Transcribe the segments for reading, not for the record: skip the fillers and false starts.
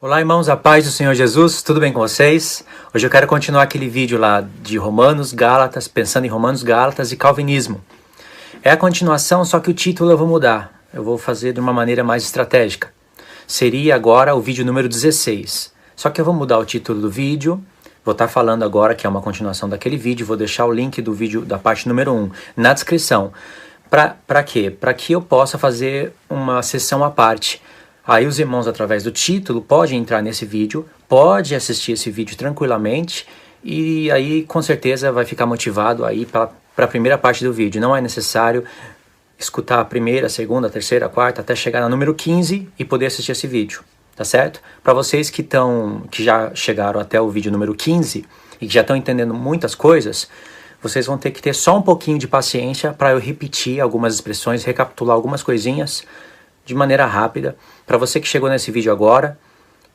Olá, irmãos, a paz do Senhor Jesus, tudo bem com vocês? Hoje eu quero continuar aquele vídeo lá de Romanos, Gálatas, pensando em Romanos, Gálatas e Calvinismo. É a continuação, só que o título eu vou mudar. Eu vou fazer de uma maneira mais estratégica. Seria agora o vídeo número 16. Só que eu vou mudar o título do vídeo. Vou estar falando agora que é uma continuação daquele vídeo. Vou deixar o link do vídeo da parte número 1 na descrição. Para quê? Para que eu possa fazer uma sessão à parte. Aí os irmãos, através do título, podem entrar nesse vídeo, pode assistir esse vídeo tranquilamente e aí com certeza vai ficar motivado aí para a primeira parte do vídeo. Não é necessário escutar a primeira, a segunda, a terceira, a quarta, até chegar na número 15 e poder assistir esse vídeo, tá certo? Para vocês que já chegaram até o vídeo número 15 e que já estão entendendo muitas coisas, vocês vão ter que ter só um pouquinho de paciência para eu repetir algumas expressões, recapitular algumas coisinhas de maneira rápida. Para você que chegou nesse vídeo agora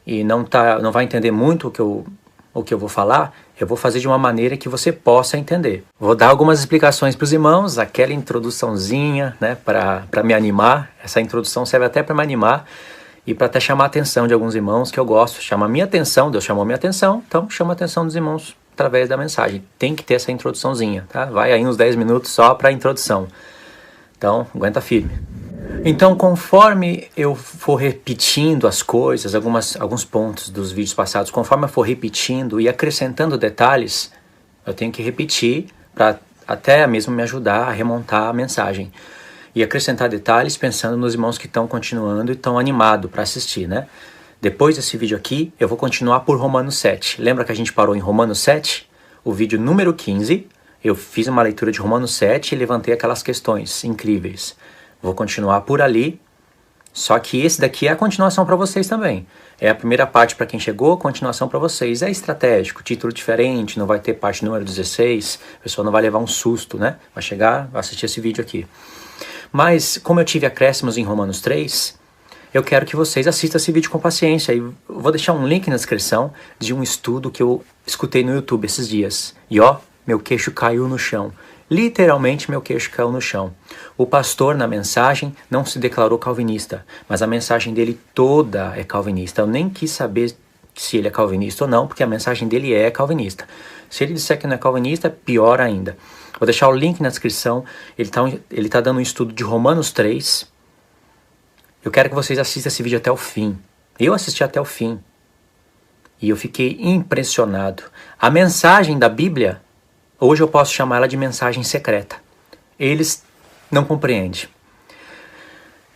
e não vai entender muito o que eu vou falar, eu vou fazer de uma maneira que você possa entender. Vou dar algumas explicações para os irmãos, aquela introduçãozinha, né, para me animar. Essa introdução serve até para me animar e para até chamar a atenção de alguns irmãos que eu gosto. Chama a minha atenção, Deus chamou a minha atenção, então chama a atenção dos irmãos através da mensagem. Tem que ter essa introduçãozinha, tá? Vai aí uns 10 minutos só para a introdução. Então, aguenta firme. Então, conforme eu for repetindo as coisas, alguns pontos dos vídeos passados, conforme eu for repetindo e acrescentando detalhes, eu tenho que repetir para até mesmo me ajudar a remontar a mensagem. E acrescentar detalhes pensando nos irmãos que estão continuando e estão animados para assistir, né? Depois desse vídeo aqui, eu vou continuar por Romanos 7. Lembra que a gente parou em Romanos 7? O vídeo número 15, eu fiz uma leitura de Romanos 7 e levantei aquelas questões incríveis. Vou continuar por ali, só que esse daqui é a continuação para vocês também. É a primeira parte para quem chegou, continuação para vocês. É estratégico, título diferente, não vai ter parte número 16, a pessoa não vai levar um susto, né? Vai chegar, vai assistir esse vídeo aqui. Mas, como eu tive acréscimos em Romanos 3, eu quero que vocês assistam esse vídeo com paciência. E vou deixar um link na descrição de um estudo que eu escutei no YouTube esses dias. E ó, meu queixo caiu no chão. Literalmente meu queixo caiu no chão. O pastor na mensagem não se declarou calvinista, mas a mensagem dele toda é calvinista. Eu nem quis saber se ele é calvinista ou não, porque a mensagem dele é calvinista. Se ele disser que não é calvinista, pior ainda. Vou deixar o link na descrição. Ele tá dando um estudo de Romanos 3. Eu quero que vocês assistam esse vídeo até o fim. Eu assisti até o fim. E eu fiquei impressionado. A mensagem da Bíblia, hoje eu posso chamar ela de mensagem secreta. Eles não compreendem.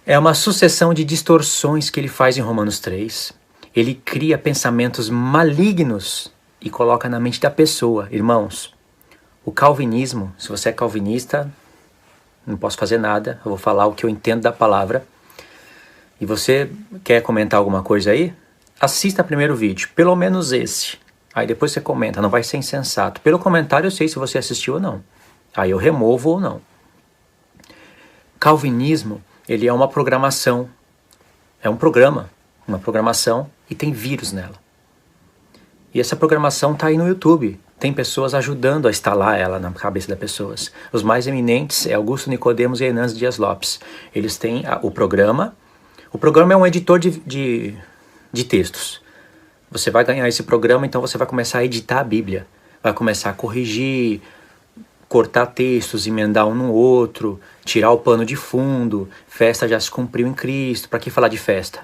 É uma sucessão de distorções que ele faz em Romanos 3. Ele cria pensamentos malignos e coloca na mente da pessoa. Irmãos, o calvinismo, se você é calvinista, não posso fazer nada. Eu vou falar o que eu entendo da palavra. E você quer comentar alguma coisa aí? Assista primeiro o vídeo, pelo menos esse. Aí depois você comenta, não vai ser insensato. Pelo comentário eu sei se você assistiu ou não. Aí eu removo ou não. Calvinismo, ele é uma programação. É um programa, uma programação e tem vírus nela. E essa programação está aí no YouTube. Tem pessoas ajudando a instalar ela na cabeça das pessoas. Os mais eminentes é Augusto Nicodemos e Hernandes Dias Lopes. Eles têm o programa. O programa é um editor de textos. Você vai ganhar esse programa, então você vai começar a editar a Bíblia. Vai começar a corrigir, cortar textos, emendar um no outro, tirar o pano de fundo. Festa já se cumpriu em Cristo. Para que falar de festa?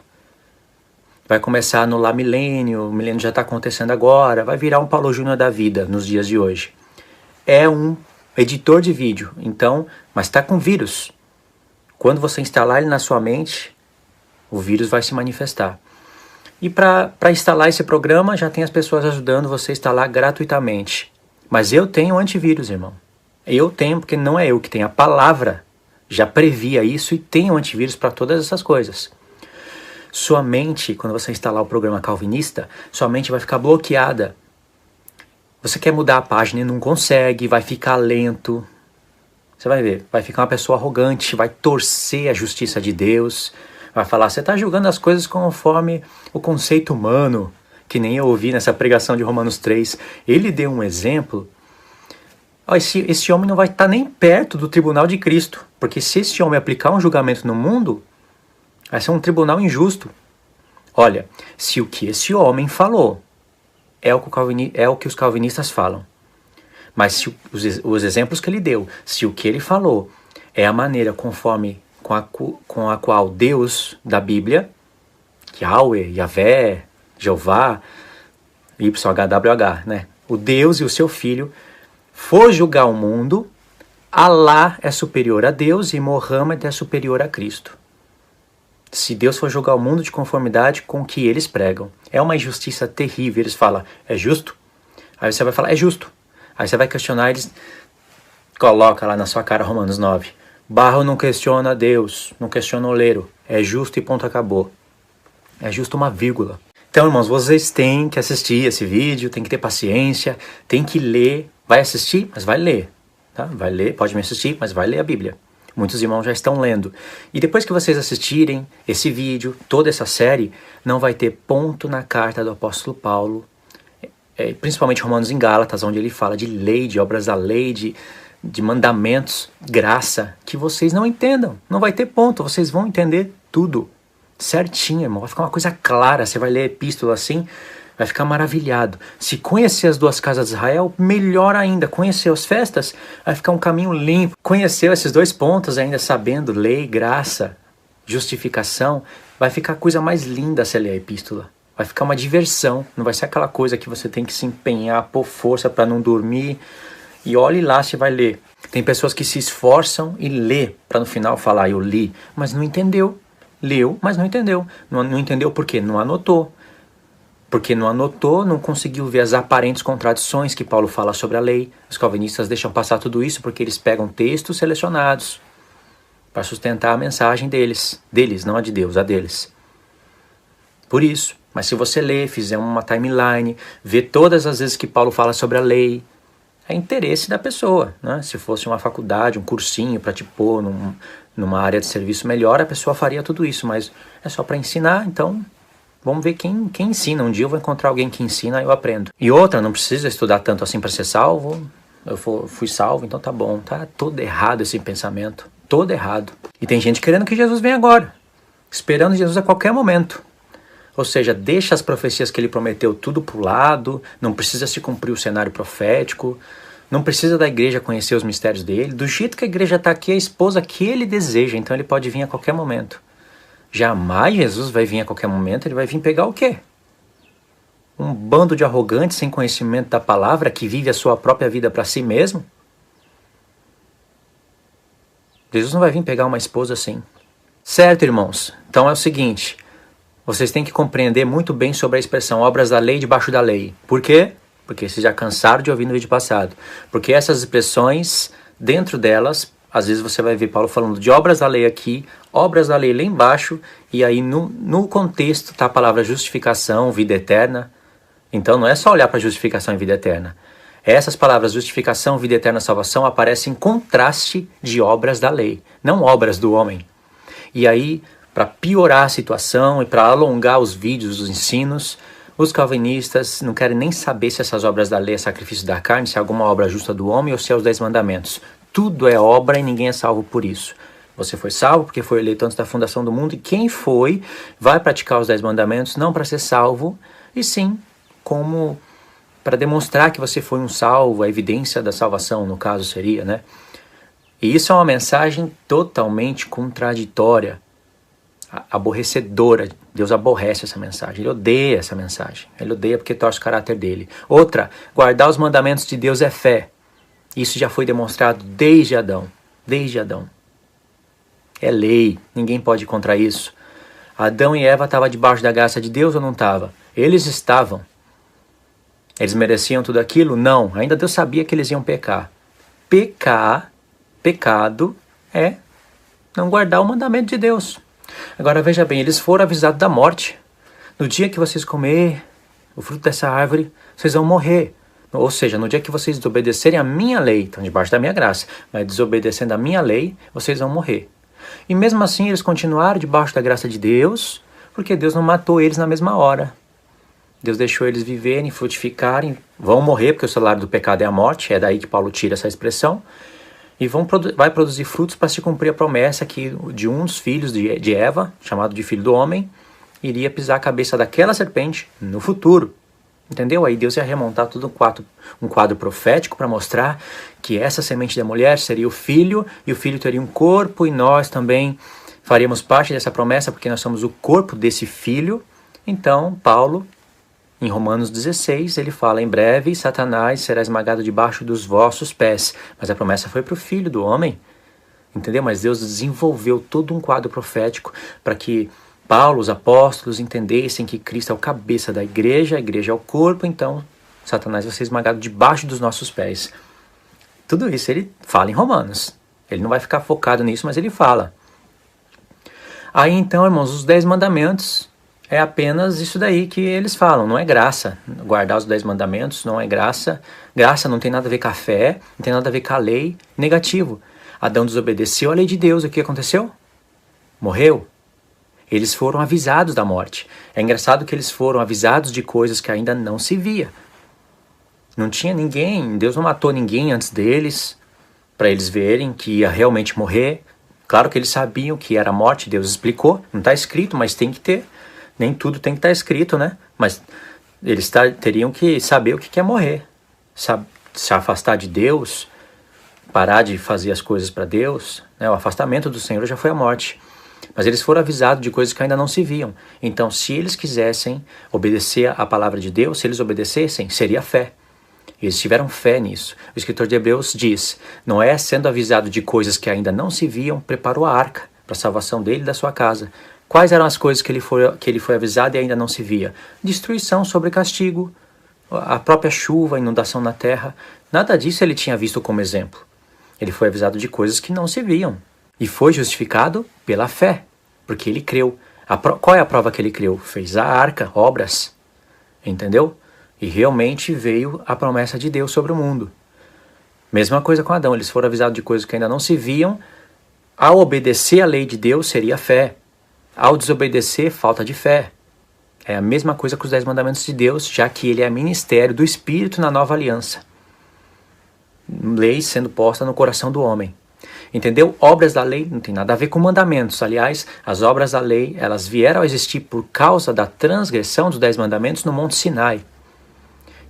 Vai começar a anular milênio. O milênio já está acontecendo agora. Vai virar um Paulo Júnior da vida nos dias de hoje. É um editor de vídeo, então, mas está com vírus. Quando você instalar ele na sua mente, o vírus vai se manifestar. E para instalar esse programa, já tem as pessoas ajudando você a instalar gratuitamente. Mas eu tenho antivírus, irmão. Eu tenho, porque não é eu que tenho. A palavra já previa isso e tem um antivírus para todas essas coisas. Sua mente, quando você instalar o programa calvinista, sua mente vai ficar bloqueada. Você quer mudar a página e não consegue, vai ficar lento. Você vai ver, vai ficar uma pessoa arrogante, vai torcer a justiça de Deus. Vai falar, você está julgando as coisas conforme o conceito humano, que nem eu ouvi nessa pregação de Romanos 3. Ele deu um exemplo. Esse homem não vai estar nem perto do tribunal de Cristo, porque se esse homem aplicar um julgamento no mundo, vai ser um tribunal injusto. Olha, se o que esse homem falou é o que os calvinistas falam, mas se os exemplos que ele deu, se o que ele falou é a maneira conforme com a qual Deus da Bíblia, Yahweh, Yahvé, Jeová, YHWH, né? O Deus e o seu Filho for julgar o mundo, Alá é superior a Deus e Mohammed é superior a Cristo. Se Deus for julgar o mundo de conformidade com o que eles pregam, é uma injustiça terrível. Eles falam, é justo? Aí você vai falar, é justo. Aí você vai questionar, eles coloca lá na sua cara Romanos 9. Barro não questiona Deus, não questiona o oleiro. É justo e ponto, acabou. É justo uma vírgula. Então, irmãos, vocês têm que assistir esse vídeo, tem que ter paciência, tem que ler. Vai assistir, mas vai ler. Tá? Vai ler, pode me assistir, mas vai ler a Bíblia. Muitos irmãos já estão lendo. E depois que vocês assistirem esse vídeo, toda essa série, não vai ter ponto na carta do apóstolo Paulo, principalmente Romanos em Gálatas, onde ele fala de lei, de obras da lei, de mandamentos, graça, que vocês não entendam. Não vai ter ponto, vocês vão entender tudo certinho, irmão. Vai ficar uma coisa clara. Você vai ler a epístola assim, vai ficar maravilhado. Se conhecer as duas casas de Israel, melhor ainda. Conhecer as festas, vai ficar um caminho limpo. Conhecer esses dois pontos ainda, sabendo lei, graça, justificação, vai ficar a coisa mais linda se ler a epístola. Vai ficar uma diversão. Não vai ser aquela coisa que você tem que se empenhar, pôr força para não dormir. E olhe lá, você vai ler. Tem pessoas que se esforçam e lê para no final falar, eu li, mas não entendeu. Leu, mas não entendeu. Não entendeu por quê? Não anotou. Porque não anotou, não conseguiu ver as aparentes contradições que Paulo fala sobre a lei. Os calvinistas deixam passar tudo isso porque eles pegam textos selecionados para sustentar a mensagem deles, não a de Deus, a deles. Por isso, mas se você ler, fizer uma timeline, ver todas as vezes que Paulo fala sobre a lei, é interesse da pessoa, né? Se fosse uma faculdade, um cursinho para te pôr numa área de serviço melhor, a pessoa faria tudo isso, mas é só para ensinar, então vamos ver quem ensina. Um dia eu vou encontrar alguém que ensina e eu aprendo. E outra, não precisa estudar tanto assim para ser salvo. Eu fui salvo, então tá bom. Tá todo errado esse pensamento. Todo errado. E tem gente querendo que Jesus venha agora. Esperando Jesus a qualquer momento. Ou seja, deixa as profecias que ele prometeu tudo pro lado. Não precisa se cumprir o cenário profético. Não precisa da igreja conhecer os mistérios dele. Do jeito que a igreja está aqui, é a esposa que ele deseja. Então ele pode vir a qualquer momento. Jamais Jesus vai vir a qualquer momento. Ele vai vir pegar o quê? Um bando de arrogantes sem conhecimento da palavra que vive a sua própria vida para si mesmo? Jesus não vai vir pegar uma esposa assim. Certo, irmãos? Então é o seguinte. Vocês têm que compreender muito bem sobre a expressão obras da lei debaixo da lei. Por quê? Porque vocês já cansaram de ouvir no vídeo passado. Porque essas expressões, dentro delas, às vezes você vai ver Paulo falando de obras da lei aqui, obras da lei lá embaixo, e aí no contexto está a palavra justificação, vida eterna. Então não é só olhar para justificação e vida eterna. Essas palavras justificação, vida eterna, salvação aparecem em contraste de obras da lei, não obras do homem. E aí, para piorar a situação e para alongar os vídeos, os ensinos, os calvinistas não querem nem saber se essas obras da lei é sacrifício da carne, se é alguma obra justa do homem ou se é os 10 mandamentos. Tudo é obra e ninguém é salvo por isso. Você foi salvo porque foi eleito antes da fundação do mundo, e quem foi vai praticar os 10 mandamentos não para ser salvo, e sim como para demonstrar que você foi um salvo, a evidência da salvação, no caso seria, né? E isso é uma mensagem totalmente contraditória, aborrecedora. Deus aborrece essa mensagem, ele odeia essa mensagem, ele odeia porque torce o caráter dele. Outra, guardar os mandamentos de Deus é fé. Isso já foi demonstrado desde Adão, É lei, ninguém pode ir contra isso. Adão e Eva estavam debaixo da graça de Deus ou não estavam? Eles estavam. Eles mereciam tudo aquilo? Não, ainda Deus sabia que eles iam pecar. Pecado é não guardar o mandamento de Deus. Agora veja bem, eles foram avisados da morte. No dia que vocês comer o fruto dessa árvore, vocês vão morrer. Ou seja, no dia que vocês desobedecerem a minha lei, estão debaixo da minha graça, mas desobedecendo a minha lei, vocês vão morrer. E mesmo assim eles continuaram debaixo da graça de Deus, porque Deus não matou eles na mesma hora. Deus deixou eles viverem, frutificarem, vão morrer, porque o salário do pecado é a morte, é daí que Paulo tira essa expressão, e vai produzir frutos para se cumprir a promessa que de um dos filhos de Eva, chamado de filho do homem, iria pisar a cabeça daquela serpente no futuro. Entendeu? Aí Deus ia remontar todo um quadro profético para mostrar que essa semente da mulher seria o filho, e o filho teria um corpo, e nós também faríamos parte dessa promessa, porque nós somos o corpo desse filho. Então, Paulo, em Romanos 16, ele fala: em breve Satanás será esmagado debaixo dos vossos pés. Mas a promessa foi para o filho do homem. Entendeu? Mas Deus desenvolveu todo um quadro profético para que Paulo, os apóstolos, entendessem que Cristo é o cabeça da igreja, a igreja é o corpo, então Satanás vai ser esmagado debaixo dos nossos pés. Tudo isso ele fala em Romanos. Ele não vai ficar focado nisso, mas ele fala. Aí então, irmãos, os 10 mandamentos é apenas isso daí que eles falam, não é graça. Guardar os 10 mandamentos não é graça. Graça não tem nada a ver com a fé, não tem nada a ver com a lei. Negativo. Adão desobedeceu à lei de Deus, o que aconteceu? Morreu. Eles foram avisados da morte. É engraçado que eles foram avisados de coisas que ainda não se via. Não tinha ninguém, Deus não matou ninguém antes deles, para eles verem que ia realmente morrer. Claro que eles sabiam que era a morte, Deus explicou, não está escrito, mas tem que ter. Nem tudo tem que estar escrito, né? Mas eles teriam que saber o que é morrer. Se afastar de Deus, parar de fazer as coisas para Deus, né? O afastamento do Senhor já foi a morte. Mas eles foram avisados de coisas que ainda não se viam. Então, se eles quisessem obedecer à palavra de Deus, se eles obedecessem, seria fé. Eles tiveram fé nisso. O escritor de Hebreus diz: Noé, sendo avisado de coisas que ainda não se viam, preparou a arca para a salvação dele e da sua casa. Quais eram as coisas que ele foi avisado e ainda não se via? Destruição sobre castigo, a própria chuva, a inundação na terra. Nada disso ele tinha visto como exemplo. Ele foi avisado de coisas que não se viam. E foi justificado pela fé, porque ele creu. Qual é a prova que ele creu? Fez a arca, obras, entendeu? E realmente veio a promessa de Deus sobre o mundo. Mesma coisa com Adão, eles foram avisados de coisas que ainda não se viam. Ao obedecer a lei de Deus seria fé. Ao desobedecer, falta de fé. É a mesma coisa com os 10 mandamentos de Deus, já que ele é ministério do Espírito na nova aliança. Lei sendo posta no coração do homem. Entendeu? Obras da lei não tem nada a ver com mandamentos. Aliás, as obras da lei, elas vieram a existir por causa da transgressão dos 10 mandamentos no Monte Sinai.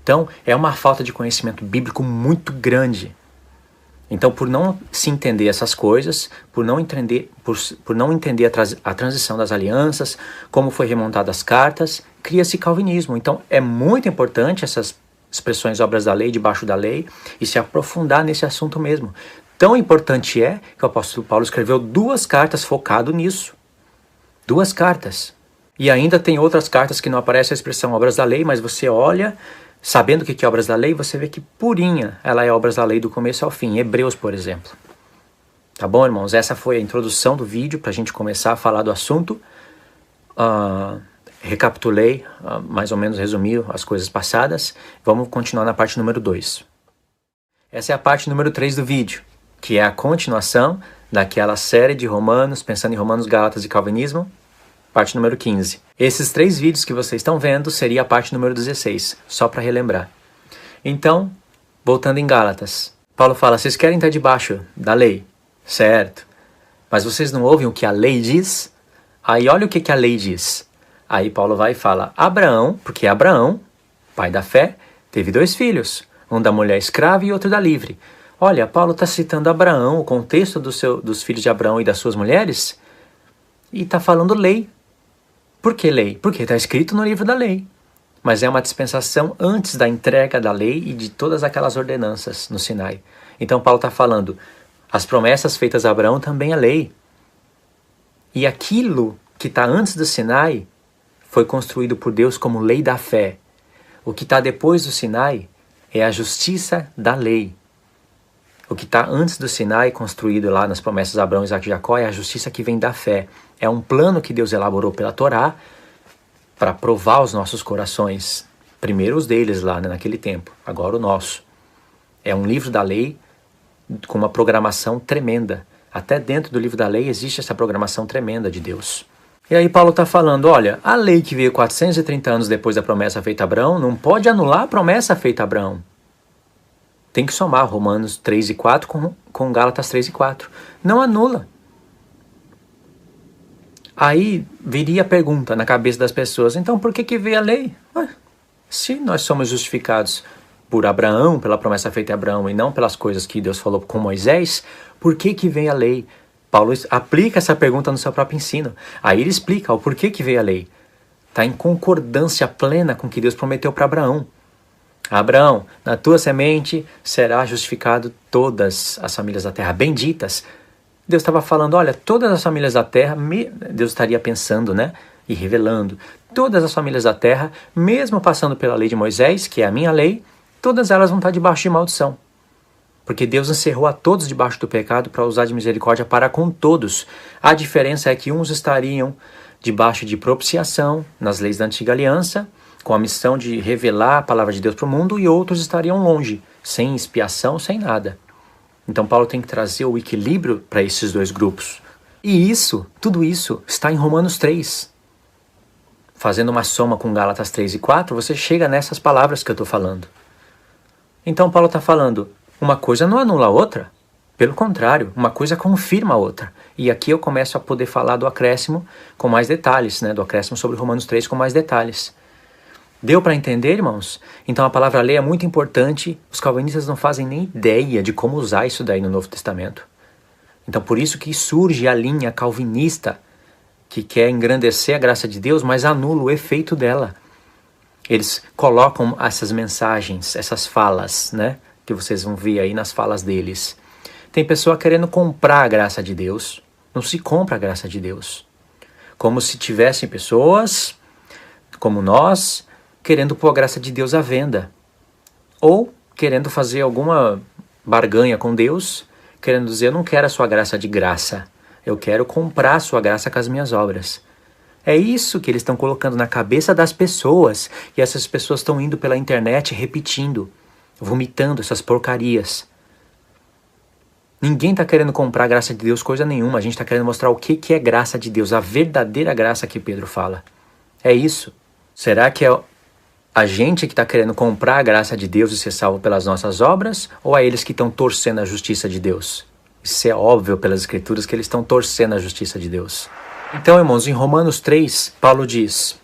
Então, é uma falta de conhecimento bíblico muito grande. Então, por não se entender essas coisas, por não entender a transição das alianças, como foi remontada as cartas, cria-se calvinismo. Então, é muito importante essas expressões obras da lei, debaixo da lei, e se aprofundar nesse assunto mesmo. Tão importante é que o apóstolo Paulo escreveu 2 cartas focado nisso. 2 cartas. E ainda tem outras cartas que não aparece a expressão obras da lei, mas você olha, sabendo o que é obras da lei, você vê que purinha ela é obras da lei do começo ao fim. Hebreus, por exemplo. Tá bom, irmãos? Essa foi a introdução do vídeo para a gente começar a falar do assunto. Recapitulei, mais ou menos resumi as coisas passadas. Vamos continuar na parte número 2. Essa é a parte número 3 do vídeo, que é a continuação daquela série de Romanos, pensando em Romanos, Gálatas e Calvinismo, parte número 15. Esses 3 vídeos que vocês estão vendo seria a parte número 16, só para relembrar. Então, voltando em Gálatas, Paulo fala: vocês querem estar debaixo da lei, certo? Mas vocês não ouvem o que a lei diz? Aí olha o que a lei diz. Aí Paulo vai e fala: Abraão, porque Abraão, pai da fé, teve 2 filhos, um da mulher escrava e outro da livre. Olha, Paulo está citando Abraão, o contexto dos filhos de Abraão e das suas mulheres, e está falando lei. Por que lei? Porque está escrito no livro da lei. Mas é uma dispensação antes da entrega da lei e de todas aquelas ordenanças no Sinai. Então Paulo está falando, as promessas feitas a Abraão também é lei. E aquilo que está antes do Sinai foi construído por Deus como lei da fé. O que está depois do Sinai é a justiça da lei. O que está antes do Sinai, construído lá nas promessas de Abraão, Isaac e Jacó, é a justiça que vem da fé. É um plano que Deus elaborou pela Torá para provar os nossos corações. Primeiro os deles lá, né, naquele tempo, agora o nosso. É um livro da lei com uma programação tremenda. Até dentro do livro da lei existe essa programação tremenda de Deus. E aí Paulo está falando, olha, a lei que veio 430 anos depois da promessa feita a Abraão não pode anular a promessa feita a Abraão. Tem que somar Romanos 3 e 4 com Gálatas 3 e 4. Não anula. Aí viria a pergunta na cabeça das pessoas, então por que veio a lei? Se nós somos justificados por Abraão, pela promessa feita a Abraão, e não pelas coisas que Deus falou com Moisés, por que veio a lei? Paulo aplica essa pergunta no seu próprio ensino. Aí ele explica o porquê que veio a lei. Está em concordância plena com o que Deus prometeu para Abraão. Abraão, na tua semente será justificado todas as famílias da terra, benditas. Deus estava falando, olha, todas as famílias da terra, Deus estaria pensando, né? E revelando, todas as famílias da terra, mesmo passando pela lei de Moisés, que é a minha lei, todas elas vão estar debaixo de maldição. Porque Deus encerrou a todos debaixo do pecado para usar de misericórdia para com todos. A diferença é que uns estariam debaixo de propiciação, nas leis da antiga aliança, com a missão de revelar a palavra de Deus para o mundo, e outros estariam longe, sem expiação, sem nada. Então Paulo tem que trazer o equilíbrio para esses dois grupos. E tudo isso está em Romanos 3. Fazendo uma soma com Gálatas 3 e 4, você chega nessas palavras que eu estou falando. Então Paulo está falando, uma coisa não anula a outra. Pelo contrário, uma coisa confirma a outra. E aqui eu começo a poder falar do acréscimo com mais detalhes, né? Do acréscimo sobre Romanos 3 com mais detalhes. Deu para entender, irmãos? Então a palavra lei é muito importante. Os calvinistas não fazem nem ideia de como usar isso daí no Novo Testamento. Então por isso que surge a linha calvinista, que quer engrandecer a graça de Deus, mas anula o efeito dela. Eles colocam essas mensagens, essas falas, né? Que vocês vão ver aí nas falas deles. Tem pessoa querendo comprar a graça de Deus. Não se compra a graça de Deus. Como se tivessem pessoas, como nós, querendo pôr a graça de Deus à venda. Ou querendo fazer alguma barganha com Deus, querendo dizer, eu não quero a sua graça de graça. Eu quero comprar a sua graça com as minhas obras. É isso que eles estão colocando na cabeça das pessoas. E essas pessoas estão indo pela internet repetindo, vomitando essas porcarias. Ninguém está querendo comprar a graça de Deus coisa nenhuma. A gente está querendo mostrar o que é graça de Deus, a verdadeira graça que Pedro fala. É isso. Será que é a gente que está querendo comprar a graça de Deus e ser salvo pelas nossas obras? Ou é eles que estão torcendo a justiça de Deus? Isso é óbvio pelas Escrituras que eles estão torcendo a justiça de Deus. Então, irmãos, em Romanos 3, Paulo diz: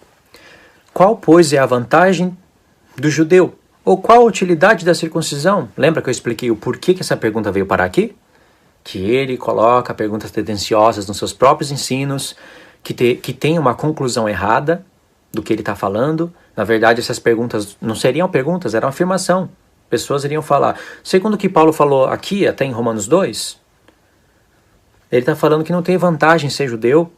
qual, pois, é a vantagem do judeu? Ou qual a utilidade da circuncisão? Lembra que eu expliquei o porquê que essa pergunta veio parar aqui? Que ele coloca perguntas tendenciosas nos seus próprios ensinos, que tem uma conclusão errada do que ele está falando. Na verdade, essas perguntas não seriam perguntas, eram afirmação. Pessoas iriam falar. Segundo o que Paulo falou aqui, até em Romanos 2, ele está falando que não tem vantagem ser judeu,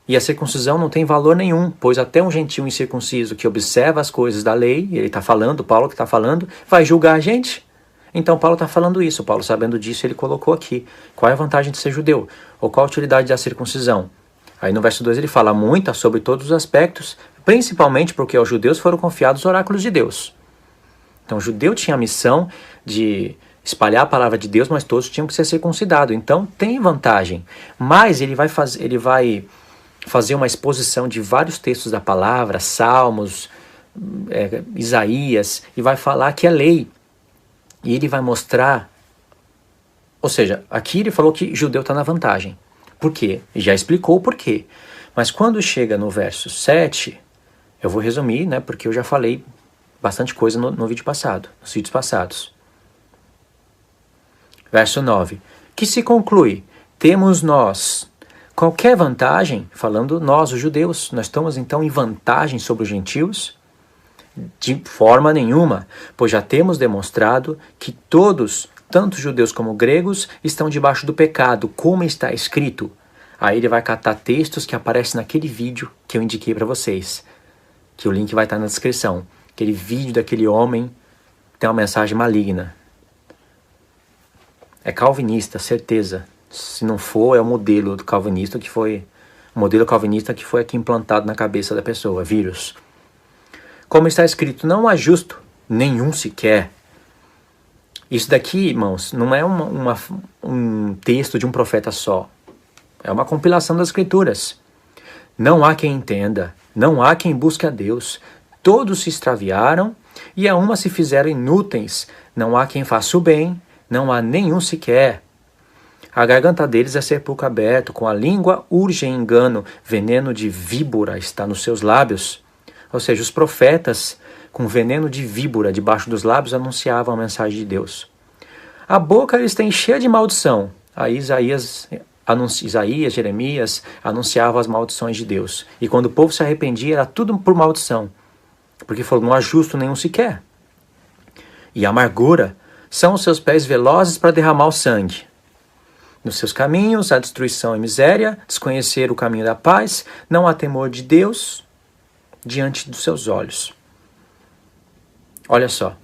e a circuncisão não tem valor nenhum, pois até um gentio incircunciso que observa as coisas da lei, ele está falando, Paulo que está falando, vai julgar a gente. Então Paulo está falando isso, Paulo sabendo disso, ele colocou aqui. Qual é a vantagem de ser judeu? Ou qual a utilidade da circuncisão? Aí no verso 2 ele fala muito sobre todos os aspectos, principalmente porque aos judeus foram confiados os oráculos de Deus. Então o judeu tinha a missão de espalhar a palavra de Deus, mas todos tinham que ser circuncidados. Então tem vantagem. Mas ele vai fazer uma exposição de vários textos da palavra, Salmos, Isaías, e vai falar que é lei. E ele vai mostrar, ou seja, aqui ele falou que judeu está na vantagem. Por quê? E já explicou o porquê. Mas quando chega no verso 7, eu vou resumir, né, porque eu já falei bastante coisa no vídeo passado, nos vídeos passados. Verso 9. Que se conclui, temos nós qualquer vantagem, falando nós, os judeus, nós estamos então em vantagem sobre os gentios? De forma nenhuma, pois já temos demonstrado que todos, tanto judeus como gregos, estão debaixo do pecado, como está escrito. Aí ele vai catar textos que aparecem naquele vídeo que eu indiquei para vocês, que o link vai estar na descrição. Aquele vídeo daquele homem tem uma mensagem maligna. É calvinista, certeza. Se não for, é o modelo calvinista que foi aqui implantado na cabeça da pessoa, vírus. Como está escrito, não há justo, nenhum sequer. Isso daqui, irmãos, não é um texto de um profeta só. É uma compilação das Escrituras. Não há quem entenda, não há quem busque a Deus. Todos se extraviaram e a uma se fizeram inúteis. Não há quem faça o bem, não há nenhum sequer. A garganta deles é sepulcro aberto, com a língua urgem engano, veneno de víbora está nos seus lábios. Ou seja, os profetas com veneno de víbora debaixo dos lábios anunciavam a mensagem de Deus. A boca eles têm cheia de maldição. Aí Isaías, Jeremias anunciavam as maldições de Deus. E quando o povo se arrependia, era tudo por maldição. Porque falou, não há justo nenhum sequer. E a amargura são os seus pés velozes para derramar o sangue. Nos seus caminhos, há destruição e miséria, desconhecer o caminho da paz, não há temor de Deus diante dos seus olhos. Olha só,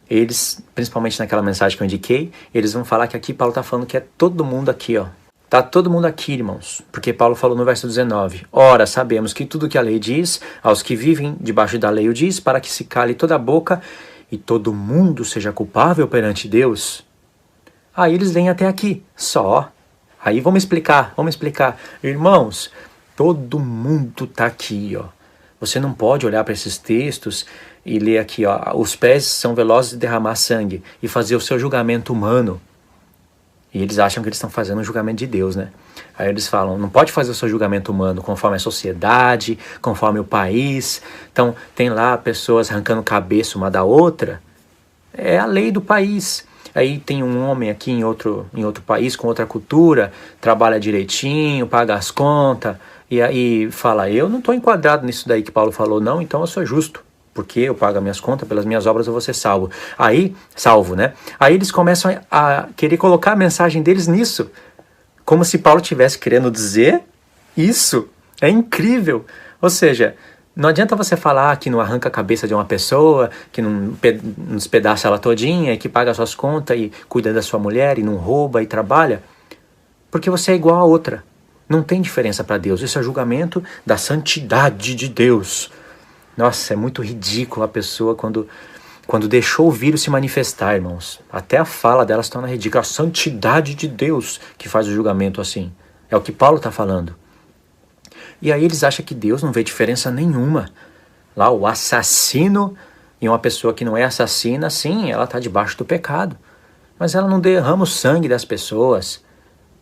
eles, principalmente naquela mensagem que eu indiquei, eles vão falar que aqui Paulo está falando que é todo mundo aqui, ó. Está todo mundo aqui, irmãos, porque Paulo falou no verso 19, ora, sabemos que tudo que a lei diz, aos que vivem debaixo da lei o diz, para que se cale toda a boca e todo mundo seja culpável perante Deus. Aí eles vêm até aqui, só. Aí vamos explicar. Irmãos, todo mundo está aqui, ó. Você não pode olhar para esses textos e ler aqui, ó, os pés são velozes de derramar sangue e fazer o seu julgamento humano. E eles acham que eles estão fazendo um julgamento de Deus, né? Aí eles falam, não pode fazer o seu julgamento humano conforme a sociedade, conforme o país. Então, tem lá pessoas arrancando cabeça uma da outra. É a lei do país. Aí tem um homem aqui em outro país, com outra cultura, trabalha direitinho, paga as contas, e aí fala, eu não estou enquadrado nisso daí que Paulo falou, não, então eu sou justo. Porque eu pago as minhas contas, pelas minhas obras eu vou ser salvo. Salvo, né? Aí eles começam a querer colocar a mensagem deles nisso. Como se Paulo estivesse querendo dizer isso. É incrível. Ou seja, não adianta você falar que não arranca a cabeça de uma pessoa, que não despedaça ela todinha, e que paga as suas contas e cuida da sua mulher e não rouba e trabalha. Porque você é igual a outra. Não tem diferença para Deus. Isso é julgamento da santidade de Deus. Nossa, é muito ridículo a pessoa quando deixou o vírus se manifestar, irmãos. Até a fala dela se torna ridícula. A santidade de Deus que faz o julgamento assim. É o que Paulo está falando. E aí eles acham que Deus não vê diferença nenhuma. Lá o assassino e uma pessoa que não é assassina, sim, ela está debaixo do pecado. Mas ela não derrama o sangue das pessoas.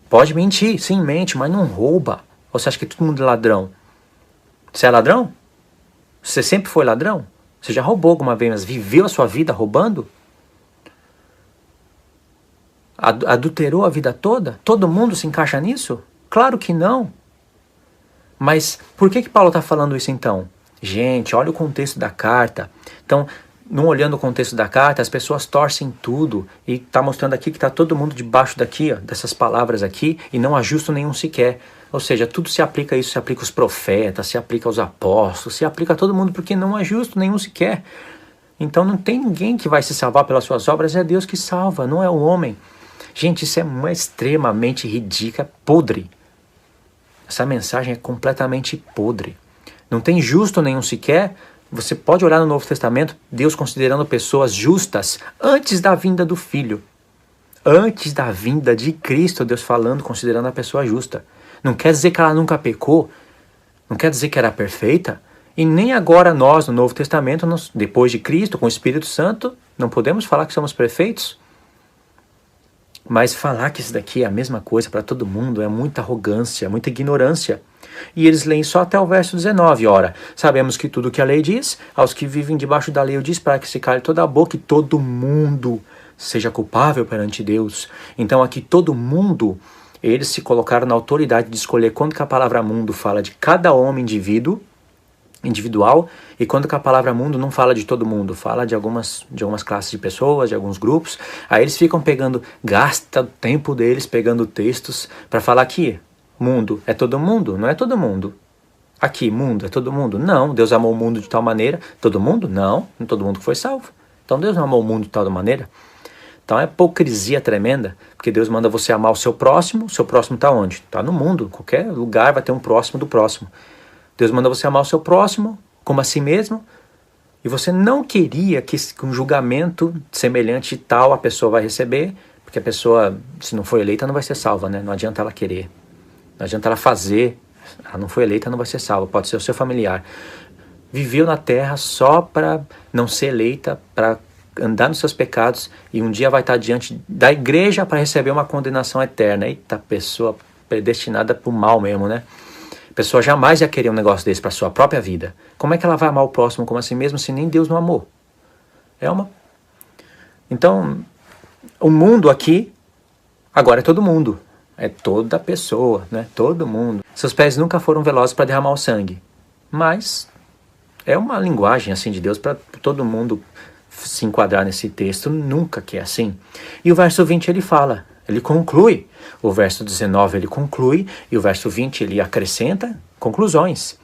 Pode mentir, sim, mente, mas não rouba. Ou você acha que todo mundo é ladrão? Você é ladrão? Você sempre foi ladrão? Você já roubou alguma vez, mas viveu a sua vida roubando? Adulterou a vida toda? Todo mundo se encaixa nisso? Claro que não. Mas por que Paulo está falando isso então? Gente, olha o contexto da carta. Então, não olhando o contexto da carta, as pessoas torcem tudo. E está mostrando aqui que está todo mundo debaixo daqui, ó, dessas palavras aqui, e não há justo nenhum sequer. Ou seja, tudo se aplica a isso, se aplica aos profetas, se aplica aos apóstolos, se aplica a todo mundo, porque não há justo nenhum sequer. Então não tem ninguém que vai se salvar pelas suas obras, é Deus que salva, não é o homem. Gente, isso é extremamente ridículo, podre. Essa mensagem é completamente podre. Não tem justo nenhum sequer. Você pode olhar no Novo Testamento, Deus considerando pessoas justas antes da vinda do Filho. Antes da vinda de Cristo, Deus falando, considerando a pessoa justa. Não quer dizer que ela nunca pecou, não quer dizer que era perfeita, e nem agora nós, no Novo Testamento, depois de Cristo, com o Espírito Santo, não podemos falar que somos perfeitos. Mas falar que isso daqui é a mesma coisa para todo mundo é muita arrogância, muita ignorância. E eles leem só até o verso 19, ora, sabemos que tudo que a lei diz, aos que vivem debaixo da lei o diz, para que se cale toda a boca e todo mundo seja culpável perante Deus. Então aqui todo mundo, eles se colocaram na autoridade de escolher quando que a palavra mundo fala de cada homem individual, e quando que a palavra mundo não fala de todo mundo, fala de algumas classes de pessoas, de alguns grupos. Aí eles ficam gasta o tempo deles pegando textos para falar que mundo é todo mundo, não é todo mundo. Aqui, mundo é todo mundo? Não, Deus amou o mundo de tal maneira. Todo mundo? Não todo mundo que foi salvo. Então Deus não amou o mundo de tal maneira. Então é hipocrisia tremenda, porque Deus manda você amar o seu próximo está onde? Está no mundo, qualquer lugar vai ter um próximo do próximo. Deus manda você amar o seu próximo como a si mesmo, e você não queria que um julgamento semelhante tal a pessoa vai receber, porque a pessoa, se não for eleita, não vai ser salva, né? Não adianta ela querer, não adianta ela fazer, ela não foi eleita, não vai ser salva, pode ser o seu familiar. Viveu na terra só para não ser eleita, para andar nos seus pecados e um dia vai estar diante da igreja para receber uma condenação eterna. Eita, pessoa predestinada para o mal mesmo, né? A pessoa jamais ia querer um negócio desse para sua própria vida. Como é que ela vai amar o próximo como assim mesmo se nem Deus não amou? Então, o mundo aqui, agora é todo mundo. É toda pessoa, né? Todo mundo. Seus pés nunca foram velozes para derramar o sangue. Mas é uma linguagem assim de Deus para todo mundo se enquadrar nesse texto. Nunca que é assim. E o verso 20 ele fala, ele conclui. O verso 19 ele conclui e o verso 20 ele acrescenta conclusões.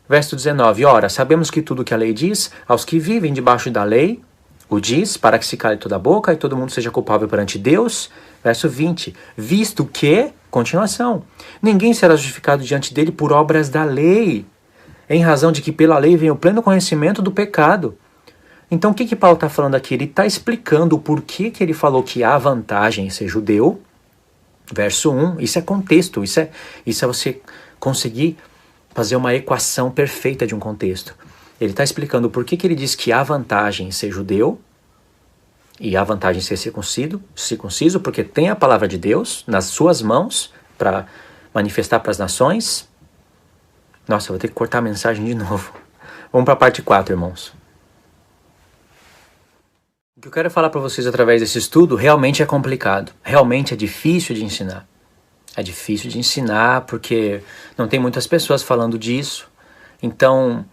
Verso 19, ora, sabemos que tudo que a lei diz, aos que vivem debaixo da lei, o diz para que se cale toda a boca e todo mundo seja culpável perante Deus. Verso 20, visto que, continuação, ninguém será justificado diante dele por obras da lei, em razão de que pela lei vem o pleno conhecimento do pecado. Então o que Paulo está falando aqui? Ele está explicando o porquê que ele falou que há vantagem em ser judeu. Verso 1, isso é contexto, isso é você conseguir fazer uma equação perfeita de um contexto. Ele está explicando por que ele diz que há vantagem em ser judeu e há vantagem em ser circunciso, porque tem a palavra de Deus nas suas mãos para manifestar para as nações. Nossa, eu vou ter que cortar a mensagem de novo. Vamos para a parte 4, irmãos. O que eu quero falar para vocês através desse estudo realmente é complicado, realmente é difícil de ensinar. É difícil de ensinar porque não tem muitas pessoas falando disso. Então,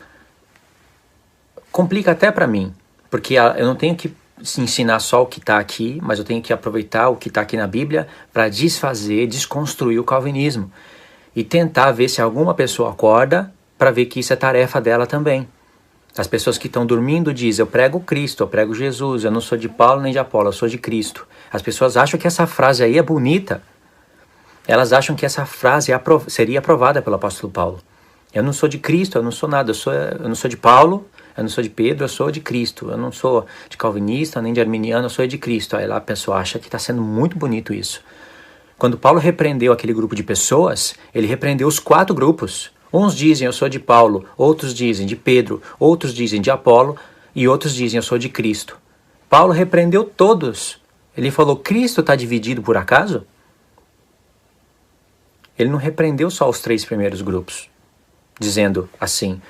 complica até para mim, porque eu não tenho que ensinar só o que está aqui, mas eu tenho que aproveitar o que está aqui na Bíblia para desconstruir o calvinismo e tentar ver se alguma pessoa acorda para ver que isso é tarefa dela também. As pessoas que estão dormindo dizem, eu prego Cristo, eu prego Jesus, eu não sou de Paulo nem de Apolo, eu sou de Cristo. As pessoas acham que essa frase aí é bonita. Elas acham que essa frase seria aprovada pelo apóstolo Paulo. Eu não sou de Cristo, eu não sou nada, eu não sou de Paulo, eu não sou de Pedro, eu sou de Cristo. Eu não sou de calvinista, nem de arminiano, eu sou de Cristo. Aí lá a pessoa acha que está sendo muito bonito isso. Quando Paulo repreendeu aquele grupo de pessoas, ele repreendeu os 4 grupos. Uns dizem eu sou de Paulo, outros dizem de Pedro, outros dizem de Apolo e outros dizem eu sou de Cristo. Paulo repreendeu todos. Ele falou, Cristo está dividido por acaso? Ele não repreendeu só os 3 primeiros grupos, dizendo assim,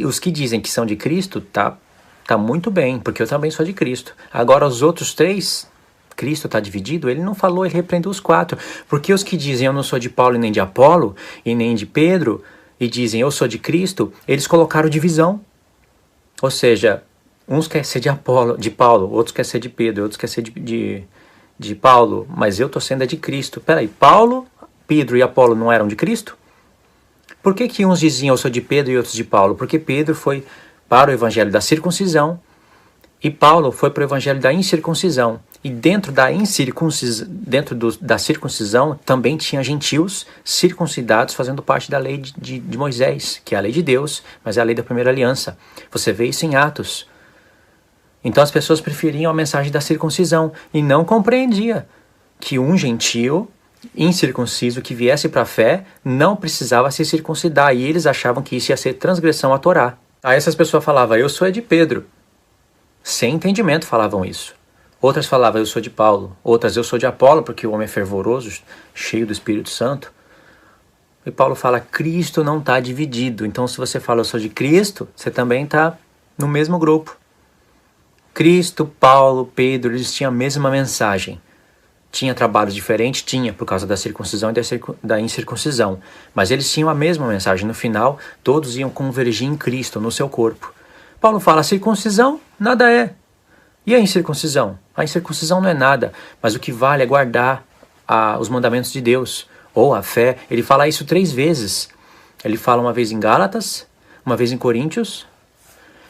os que dizem que são de Cristo, tá muito bem, porque eu também sou de Cristo. Agora os outros 3, Cristo está dividido? Ele não falou, ele repreendeu os 4. Porque os que dizem eu não sou de Paulo e nem de Apolo, e nem de Pedro, e dizem eu sou de Cristo, eles colocaram divisão. Ou seja, uns querem ser de Paulo, outros querem ser de Pedro, outros querem ser de Paulo, mas eu estou sendo de Cristo. Peraí, Paulo, Pedro e Apolo não eram de Cristo? Por que uns diziam eu sou de Pedro e outros de Paulo? Porque Pedro foi para o evangelho da circuncisão e Paulo foi para o evangelho da incircuncisão. E dentro da circuncisão também tinha gentios circuncidados fazendo parte da lei de Moisés, que é a lei de Deus, mas é a lei da primeira aliança. Você vê isso em Atos. Então as pessoas preferiam a mensagem da circuncisão e não compreendia que um gentio incircunciso que viesse para a fé não precisava se circuncidar, e eles achavam que isso ia ser transgressão à Torá. Aí essas pessoas falavam, eu sou de Pedro. Sem entendimento falavam isso. Outras falavam, eu sou de Paulo. Outras, eu sou de Apolo, porque o homem é fervoroso, cheio do Espírito Santo. E Paulo fala, Cristo não está dividido. Então se você fala, eu sou de Cristo, você também está no mesmo grupo. Cristo, Paulo, Pedro, eles tinham a mesma mensagem. Tinha trabalhos diferentes? Tinha, por causa da circuncisão e da incircuncisão. Mas eles tinham a mesma mensagem. No final, todos iam convergir em Cristo, no seu corpo. Paulo fala, a circuncisão nada é. E a incircuncisão? A incircuncisão não é nada, mas o que vale é guardar os mandamentos de Deus, ou a fé. Ele fala isso 3 vezes. Ele fala uma vez em Gálatas, uma vez em Coríntios.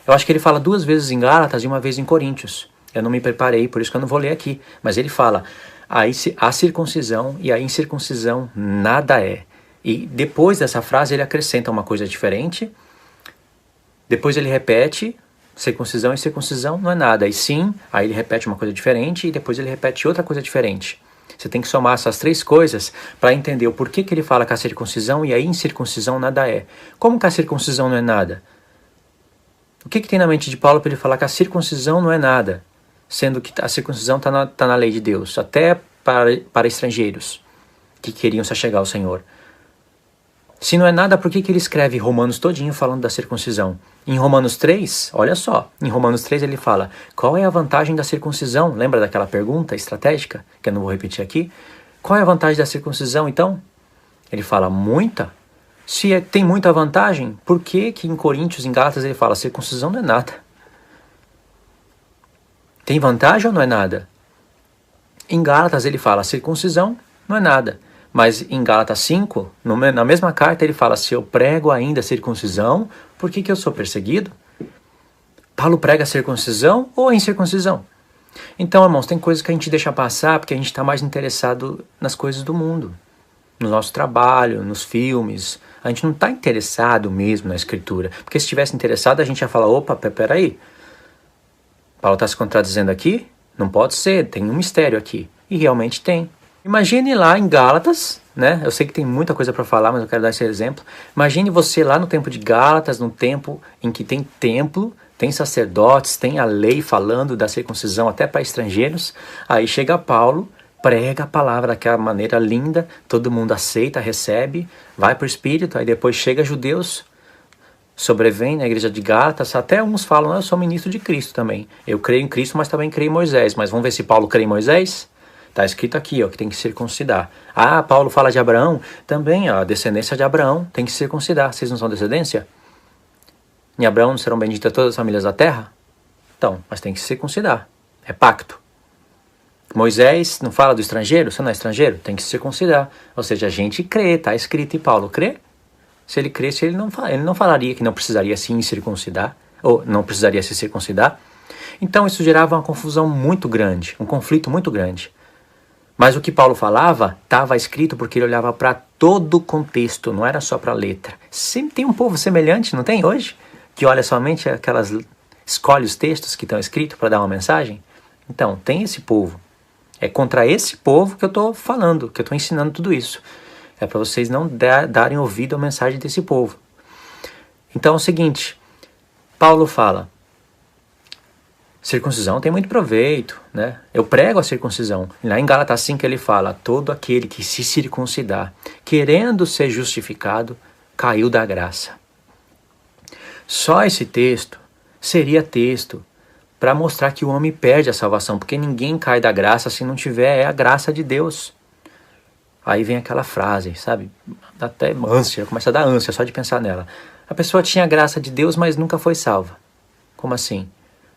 Eu acho que ele fala 2 vezes em Gálatas e uma vez em Coríntios. Eu não me preparei, por isso que eu não vou ler aqui. Mas ele fala, a circuncisão e a incircuncisão nada é. E depois dessa frase ele acrescenta uma coisa diferente. Depois ele repete, circuncisão e circuncisão não é nada. E sim, aí ele repete uma coisa diferente e depois ele repete outra coisa diferente. Você tem que somar essas 3 coisas para entender o porquê que ele fala que a circuncisão e a incircuncisão nada é. Como que a circuncisão não é nada? O que tem na mente de Paulo para ele falar que a circuncisão não é nada, sendo que a circuncisão está na lei de Deus, até para estrangeiros que queriam se achegar ao Senhor? Se não é nada, por que ele escreve Romanos todinho falando da circuncisão? Em Romanos 3, olha só, em Romanos 3 ele fala, qual é a vantagem da circuncisão? Lembra daquela pergunta estratégica, que eu não vou repetir aqui? Qual é a vantagem da circuncisão, então? Ele fala, muita. Se tem muita vantagem, por que em Coríntios, em Gálatas, ele fala, circuncisão não é nada? Tem vantagem ou não é nada? Em Gálatas ele fala, circuncisão não é nada. Mas em Gálatas 5, na mesma carta, ele fala, se eu prego ainda circuncisão, por que eu sou perseguido? Paulo prega circuncisão ou a incircuncisão? Então, irmãos, tem coisas que a gente deixa passar porque a gente está mais interessado nas coisas do mundo. No nosso trabalho, nos filmes. A gente não está interessado mesmo na Escritura. Porque se estivesse interessado, a gente ia falar, opa, peraí. Paulo está se contradizendo aqui? Não pode ser, tem um mistério aqui. E realmente tem. Imagine lá em Gálatas, né? Eu sei que tem muita coisa para falar, mas eu quero dar esse exemplo. Imagine você lá no tempo de Gálatas, num tempo em que tem templo, tem sacerdotes, tem a lei falando da circuncisão até para estrangeiros. Aí chega Paulo, prega a palavra daquela maneira linda, todo mundo aceita, recebe, vai para o Espírito, aí depois chega judeus, sobrevém na igreja de Gálatas, até uns falam, eu sou ministro de Cristo também. Eu creio em Cristo, mas também creio em Moisés. Mas vamos ver se Paulo crê em Moisés? Está escrito aqui, ó, que tem que circuncidar. Ah, Paulo fala de Abraão? Também, ó, a descendência de Abraão tem que circuncidar. Vocês não são descendência? Em Abraão não serão benditas todas as famílias da terra? Então, mas tem que circuncidar. É pacto. Moisés não fala do estrangeiro? Você não é estrangeiro? Tem que circuncidar. Ou seja, a gente crê, está escrito. E Paulo crê? Se ele cresce, ele não falaria que não precisaria se circuncidar, ou não precisaria se circuncidar. Então isso gerava uma confusão muito grande, um conflito muito grande. Mas o que Paulo falava estava escrito porque ele olhava para todo o contexto, não era só para a letra. Sempre tem um povo semelhante, não tem hoje? Que olha somente escolhe os textos que estão escritos para dar uma mensagem. Então, tem esse povo. É contra esse povo que eu estou falando, que eu estou ensinando tudo isso. É para vocês não darem ouvido à mensagem desse povo. Então é o seguinte, Paulo fala, circuncisão tem muito proveito, né? Eu prego a circuncisão. Lá em Gálatas 5 ele fala, todo aquele que se circuncidar, querendo ser justificado, caiu da graça. Só esse texto seria texto para mostrar que o homem perde a salvação, porque ninguém cai da graça se não tiver a graça de Deus. Aí vem aquela frase, sabe? Dá até ânsia, começa a dar ânsia só de pensar nela. A pessoa tinha a graça de Deus, mas nunca foi salva. Como assim?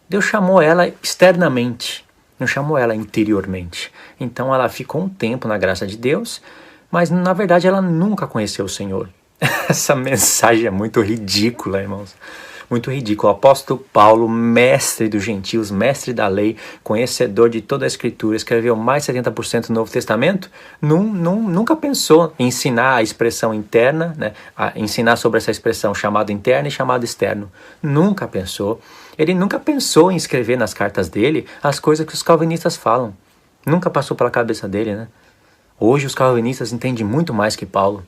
Deus chamou ela externamente, não chamou ela interiormente. Então ela ficou um tempo na graça de Deus, mas na verdade ela nunca conheceu o Senhor. Essa mensagem é muito ridícula, irmãos. Muito ridículo. O apóstolo Paulo, mestre dos gentios, mestre da lei, conhecedor de toda a Escritura, escreveu mais de 70% do Novo Testamento, nunca pensou em ensinar a expressão interna, né? Ensinar sobre essa expressão chamada interna e chamada externo. Nunca pensou. Ele nunca pensou em escrever nas cartas dele as coisas que os calvinistas falam. Nunca passou pela cabeça dele, né? Hoje os calvinistas entendem muito mais que Paulo.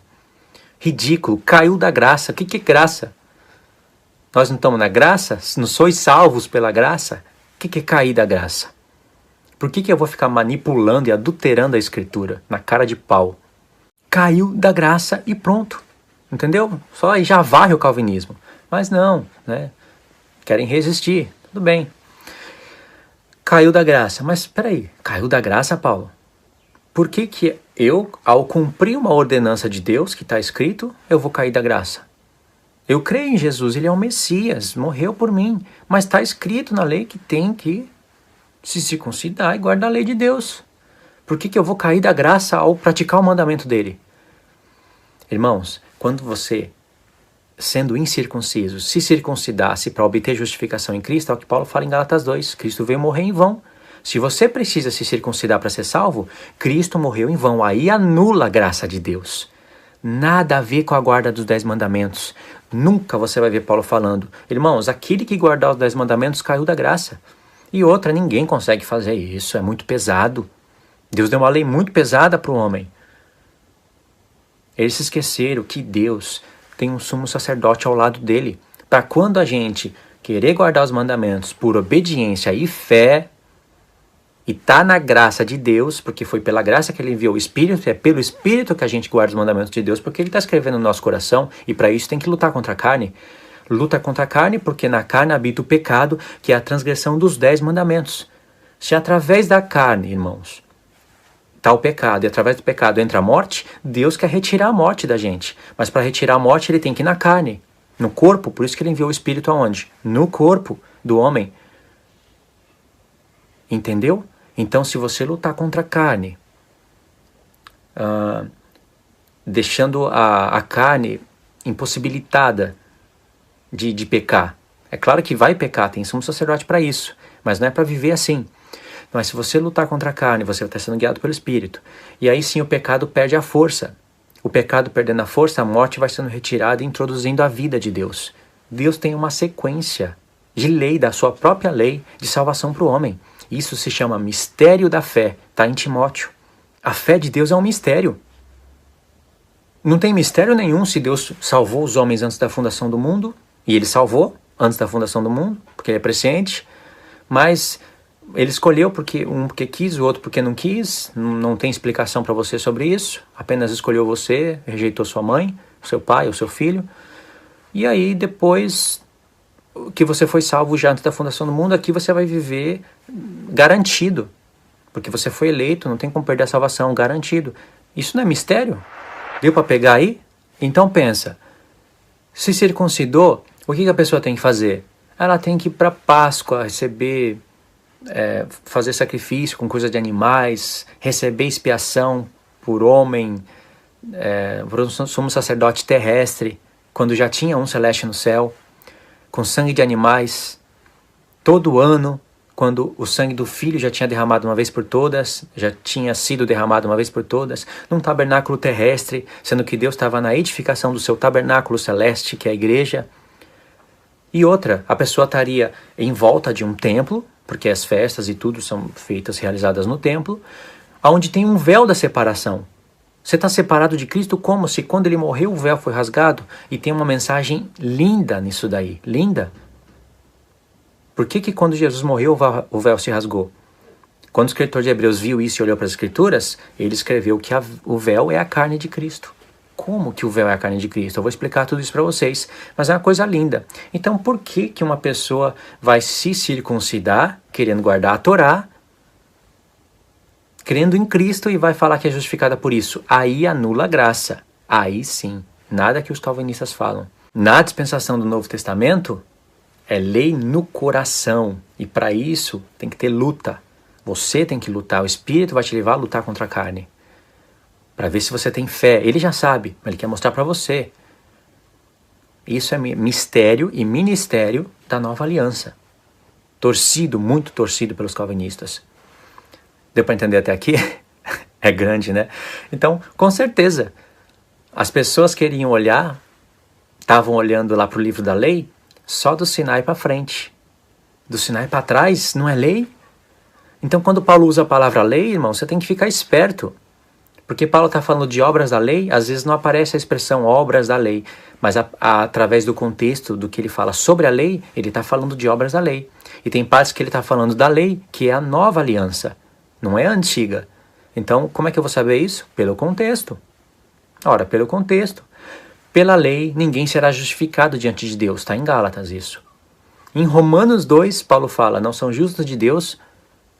Ridículo, caiu da graça. O que é graça? Nós não estamos na graça? Não sois salvos pela graça? O que é cair da graça? Por que eu vou ficar manipulando e adulterando a Escritura na cara de pau? Caiu da graça e pronto. Entendeu? Só aí já varre o calvinismo. Mas não, né? Querem resistir. Tudo bem. Caiu da graça. Mas peraí, caiu da graça, Paulo? Por que eu, ao cumprir uma ordenança de Deus que está escrito, eu vou cair da graça? Eu creio em Jesus, ele é o Messias, morreu por mim, mas está escrito na lei que tem que se circuncidar e guardar a lei de Deus. Por que eu vou cair da graça ao praticar o mandamento dele? Irmãos, quando você, sendo incircunciso, se circuncidasse para obter justificação em Cristo, é o que Paulo fala em Gálatas 2, Cristo veio morrer em vão. Se você precisa se circuncidar para ser salvo, Cristo morreu em vão, aí anula a graça de Deus. Nada a ver com a guarda dos 10 mandamentos. Nunca você vai ver Paulo falando, irmãos, aquele que guardar os 10 mandamentos caiu da graça. E outra, ninguém consegue fazer isso, é muito pesado. Deus deu uma lei muito pesada para o homem. Eles se esqueceram que Deus tem um sumo sacerdote ao lado dele. Para quando a gente querer guardar os mandamentos por obediência e fé, e tá na graça de Deus, porque foi pela graça que ele enviou o Espírito, é pelo Espírito que a gente guarda os mandamentos de Deus, porque ele está escrevendo no nosso coração, e para isso tem que lutar contra a carne. Luta contra a carne, porque na carne habita o pecado, que é a transgressão dos 10 mandamentos. Se através da carne, irmãos, está o pecado, e através do pecado entra a morte, Deus quer retirar a morte da gente. Mas para retirar a morte, ele tem que ir na carne, no corpo, por isso que ele enviou o Espírito aonde? No corpo do homem. Entendeu? Então, se você lutar contra a carne, deixando a carne impossibilitada de pecar, é claro que vai pecar, tem sumo sacerdote para isso, mas não é para viver assim. Mas se você lutar contra a carne, você vai estar sendo guiado pelo Espírito. E aí sim o pecado perde a força. O pecado perdendo a força, a morte vai sendo retirada e introduzindo a vida de Deus. Deus tem uma sequência de lei, da sua própria lei, de salvação para o homem. Isso se chama mistério da fé. Está em Timóteo. A fé de Deus é um mistério. Não tem mistério nenhum se Deus salvou os homens antes da fundação do mundo. E ele salvou antes da fundação do mundo, porque ele é presciente. Mas ele escolheu porque quis, o outro porque não quis. Não tem explicação para você sobre isso. Apenas escolheu você, rejeitou sua mãe, seu pai ou seu filho. E aí depois que você foi salvo já antes da fundação do mundo, aqui você vai viver garantido. Porque você foi eleito, não tem como perder a salvação, garantido. Isso não é mistério? Deu para pegar aí? Então pensa, se circuncidou, o que a pessoa tem que fazer? Ela tem que ir para Páscoa, receber, fazer sacrifício com coisa de animais, receber expiação por homem, por um sumo sacerdote terrestre, quando já tinha um celeste no céu, com sangue de animais, todo ano, quando o sangue do Filho já tinha derramado uma vez por todas, já tinha sido derramado uma vez por todas, num tabernáculo terrestre, sendo que Deus estava na edificação do seu tabernáculo celeste, que é a igreja. E outra, a pessoa estaria em volta de um templo, porque as festas e tudo são feitas, realizadas no templo, onde tem um véu da separação. Você está separado de Cristo como se quando ele morreu o véu foi rasgado? E tem uma mensagem linda nisso daí, linda. Por que quando Jesus morreu o véu se rasgou? Quando o escritor de Hebreus viu isso e olhou para as Escrituras, ele escreveu que o véu é a carne de Cristo. Como que o véu é a carne de Cristo? Eu vou explicar tudo isso para vocês, mas é uma coisa linda. Então por que uma pessoa vai se circuncidar, querendo guardar a Torá, crendo em Cristo e vai falar que é justificada por isso? Aí anula a graça. Aí sim, nada que os calvinistas falam. Na dispensação do Novo Testamento, é lei no coração. E para isso tem que ter luta. Você tem que lutar. O Espírito vai te levar a lutar contra a carne. Para ver se você tem fé. Ele já sabe, mas ele quer mostrar para você. Isso é mistério e ministério da nova aliança. Muito torcido pelos calvinistas. Deu para entender até aqui? É grande, né? Então, com certeza, as pessoas queriam olhar, estavam olhando lá para o livro da lei, só do Sinai para frente. Do Sinai para trás não é lei? Então, quando Paulo usa a palavra lei, irmão, você tem que ficar esperto. Porque Paulo está falando de obras da lei, às vezes não aparece a expressão obras da lei, mas através do contexto do que ele fala sobre a lei, ele está falando de obras da lei. E tem partes que ele está falando da lei, que é a nova aliança, não é a antiga. Então, como é que eu vou saber isso? Pelo contexto. Ora, pelo contexto. Pela lei, ninguém será justificado diante de Deus. Está em Gálatas isso. Em Romanos 2, Paulo fala, não são justos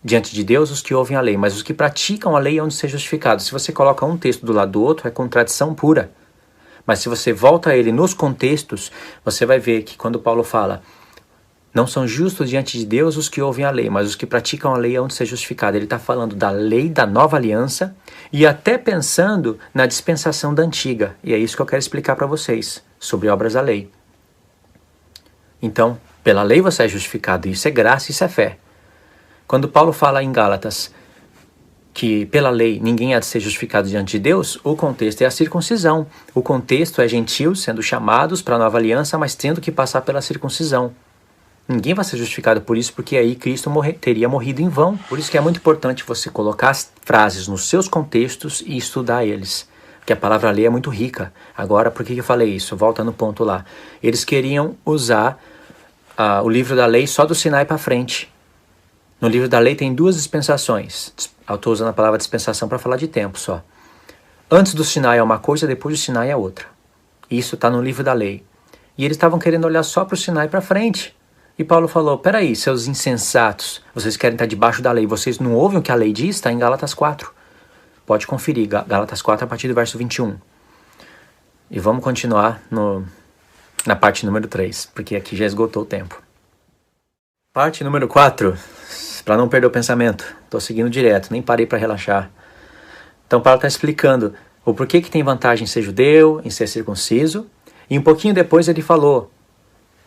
diante de Deus os que ouvem a lei, mas os que praticam a lei hão de ser justificados. Se você coloca um texto do lado do outro, é contradição pura. Mas se você volta a ele nos contextos, você vai ver que quando Paulo fala, não são justos diante de Deus os que ouvem a lei, mas os que praticam a lei hão de ser justificados. Ele está falando da lei da nova aliança e até pensando na dispensação da antiga. E é isso que eu quero explicar para vocês, sobre obras da lei. Então, pela lei você é justificado, isso é graça, isso é fé. Quando Paulo fala em Gálatas que pela lei ninguém há de ser justificado diante de Deus, o contexto é a circuncisão. O contexto é gentios sendo chamados para a nova aliança, mas tendo que passar pela circuncisão. Ninguém vai ser justificado por isso, porque aí Cristo teria morrido em vão. Por isso que é muito importante você colocar as frases nos seus contextos e estudar eles. Porque a palavra lei é muito rica. Agora, por que eu falei isso? Volta no ponto lá. Eles queriam usar o livro da lei só do Sinai para frente. No livro da lei tem 2 dispensações. Eu estou usando a palavra dispensação para falar de tempo só. Antes do Sinai é uma coisa, depois do Sinai é outra. Isso está no livro da lei. E eles estavam querendo olhar só para o Sinai para frente. E Paulo falou, peraí, seus insensatos, vocês querem estar debaixo da lei, vocês não ouvem o que a lei diz? Está em Gálatas 4. Pode conferir, Gálatas 4 a partir do verso 21. E vamos continuar na parte número 3, porque aqui já esgotou o tempo. Parte número 4, para não perder o pensamento. Estou seguindo direto, nem parei para relaxar. Então Paulo está explicando o porquê que tem vantagem em ser judeu, em ser circunciso. E um pouquinho depois ele falou,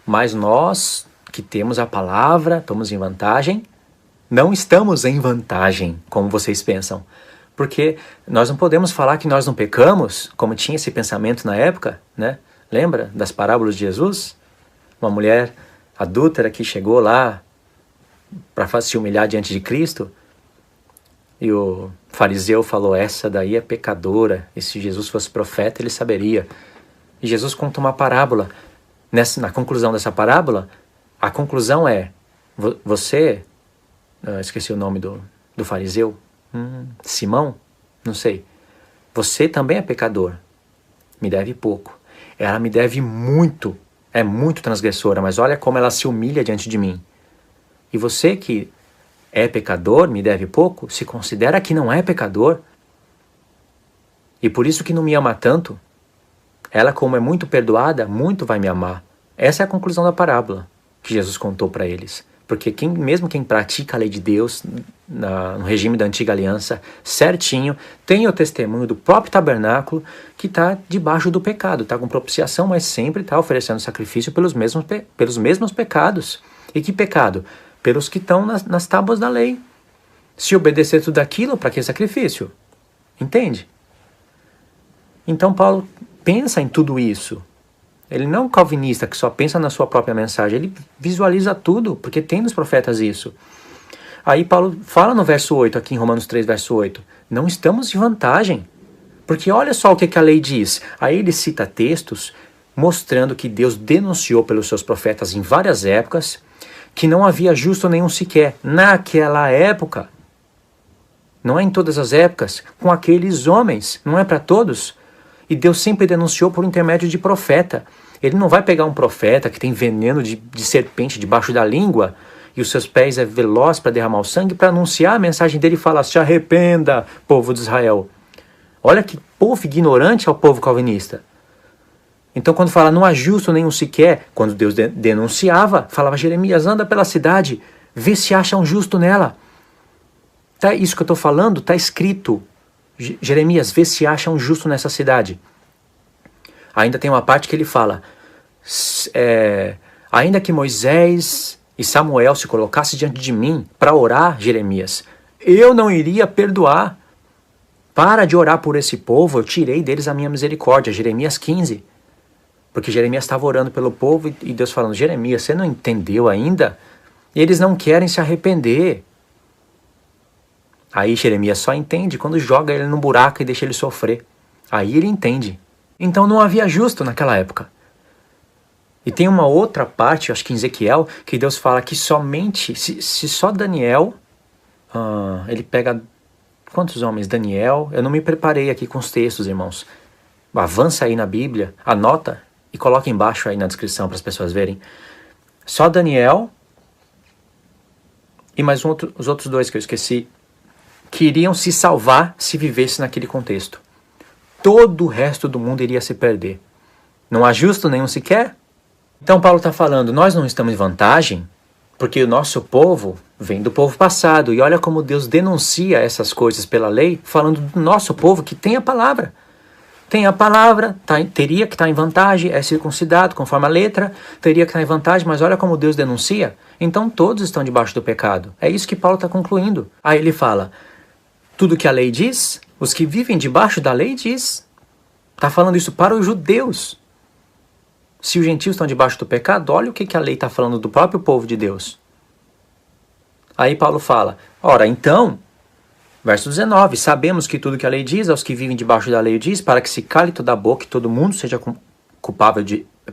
mas nós que temos a palavra, estamos em vantagem, não estamos em vantagem, como vocês pensam. Porque nós não podemos falar que nós não pecamos, como tinha esse pensamento na época, né? Lembra das parábolas de Jesus? Uma mulher adúltera que chegou lá para se humilhar diante de Cristo, e o fariseu falou, essa daí é pecadora, e se Jesus fosse profeta ele saberia. E Jesus conta uma parábola. Na conclusão dessa parábola, a conclusão é, você, esqueci o nome do fariseu, Simão, não sei, você também é pecador, me deve pouco. Ela me deve muito, é muito transgressora, mas olha como ela se humilha diante de mim. E você que é pecador, me deve pouco, se considera que não é pecador, e por isso que não me ama tanto, ela como é muito perdoada, muito vai me amar. Essa é a conclusão da parábola que Jesus contou para eles. Porque mesmo quem pratica a lei de Deus no regime da antiga aliança certinho, tem o testemunho do próprio tabernáculo que está debaixo do pecado, está com propiciação, mas sempre está oferecendo sacrifício pelos mesmos pecados. E que pecado? Pelos que estão nas tábuas da lei. Se obedecer tudo aquilo, para que sacrifício? Entende? Então Paulo pensa em tudo isso. Ele não é um calvinista que só pensa na sua própria mensagem, ele visualiza tudo, porque tem nos profetas isso. Aí Paulo fala no verso 8, aqui em Romanos 3, verso 8, não estamos de vantagem, porque olha só o que a lei diz. Aí ele cita textos mostrando que Deus denunciou pelos seus profetas em várias épocas que não havia justo nenhum sequer naquela época. Não é em todas as épocas, com aqueles homens, não é para todos. E Deus sempre denunciou por intermédio de profeta. Ele não vai pegar um profeta que tem veneno de serpente debaixo da língua e os seus pés é veloz para derramar o sangue, para anunciar a mensagem dele e falar, se arrependa, povo de Israel. Olha que povo ignorante é o povo calvinista. Então quando fala não há justo nenhum sequer, quando Deus denunciava, falava, Jeremias, anda pela cidade, vê se acha um justo nela. Tá, isso que eu estou falando está escrito. Jeremias, vê se acha um justo nessa cidade. Ainda tem uma parte que ele fala, ainda que Moisés e Samuel se colocassem diante de mim para orar, Jeremias, eu não iria perdoar. Para de orar por esse povo, eu tirei deles a minha misericórdia. Jeremias 15. Porque Jeremias estava orando pelo povo e Deus falando, Jeremias, você não entendeu ainda? E eles não querem se arrepender. Aí Jeremias só entende quando joga ele num buraco e deixa ele sofrer. Aí ele entende. Então não havia justo naquela época. E tem uma outra parte, acho que em Ezequiel, que Deus fala que somente, se só Daniel, ele pega, quantos homens? Daniel, eu não me preparei aqui com os textos, irmãos. Avança aí na Bíblia, anota e coloca embaixo aí na descrição para as pessoas verem. Só Daniel e mais os outros dois que eu esqueci, que iriam se salvar se vivesse naquele contexto. Todo o resto do mundo iria se perder. Não há justo nenhum sequer? Então Paulo está falando, nós não estamos em vantagem, porque o nosso povo vem do povo passado, e olha como Deus denuncia essas coisas pela lei, falando do nosso povo que tem a palavra. Tem a palavra, teria que estar em vantagem, é circuncidado conforme a letra, teria que estar em vantagem, mas olha como Deus denuncia. Então todos estão debaixo do pecado. É isso que Paulo está concluindo. Aí ele fala, tudo que a lei diz, os que vivem debaixo da lei diz. Está falando isso para os judeus. Se os gentios estão debaixo do pecado, olha o que a lei está falando do próprio povo de Deus. Aí Paulo fala, ora, então, verso 19, sabemos que tudo que a lei diz, aos que vivem debaixo da lei diz, para que se cale toda a boca e todo mundo seja culpável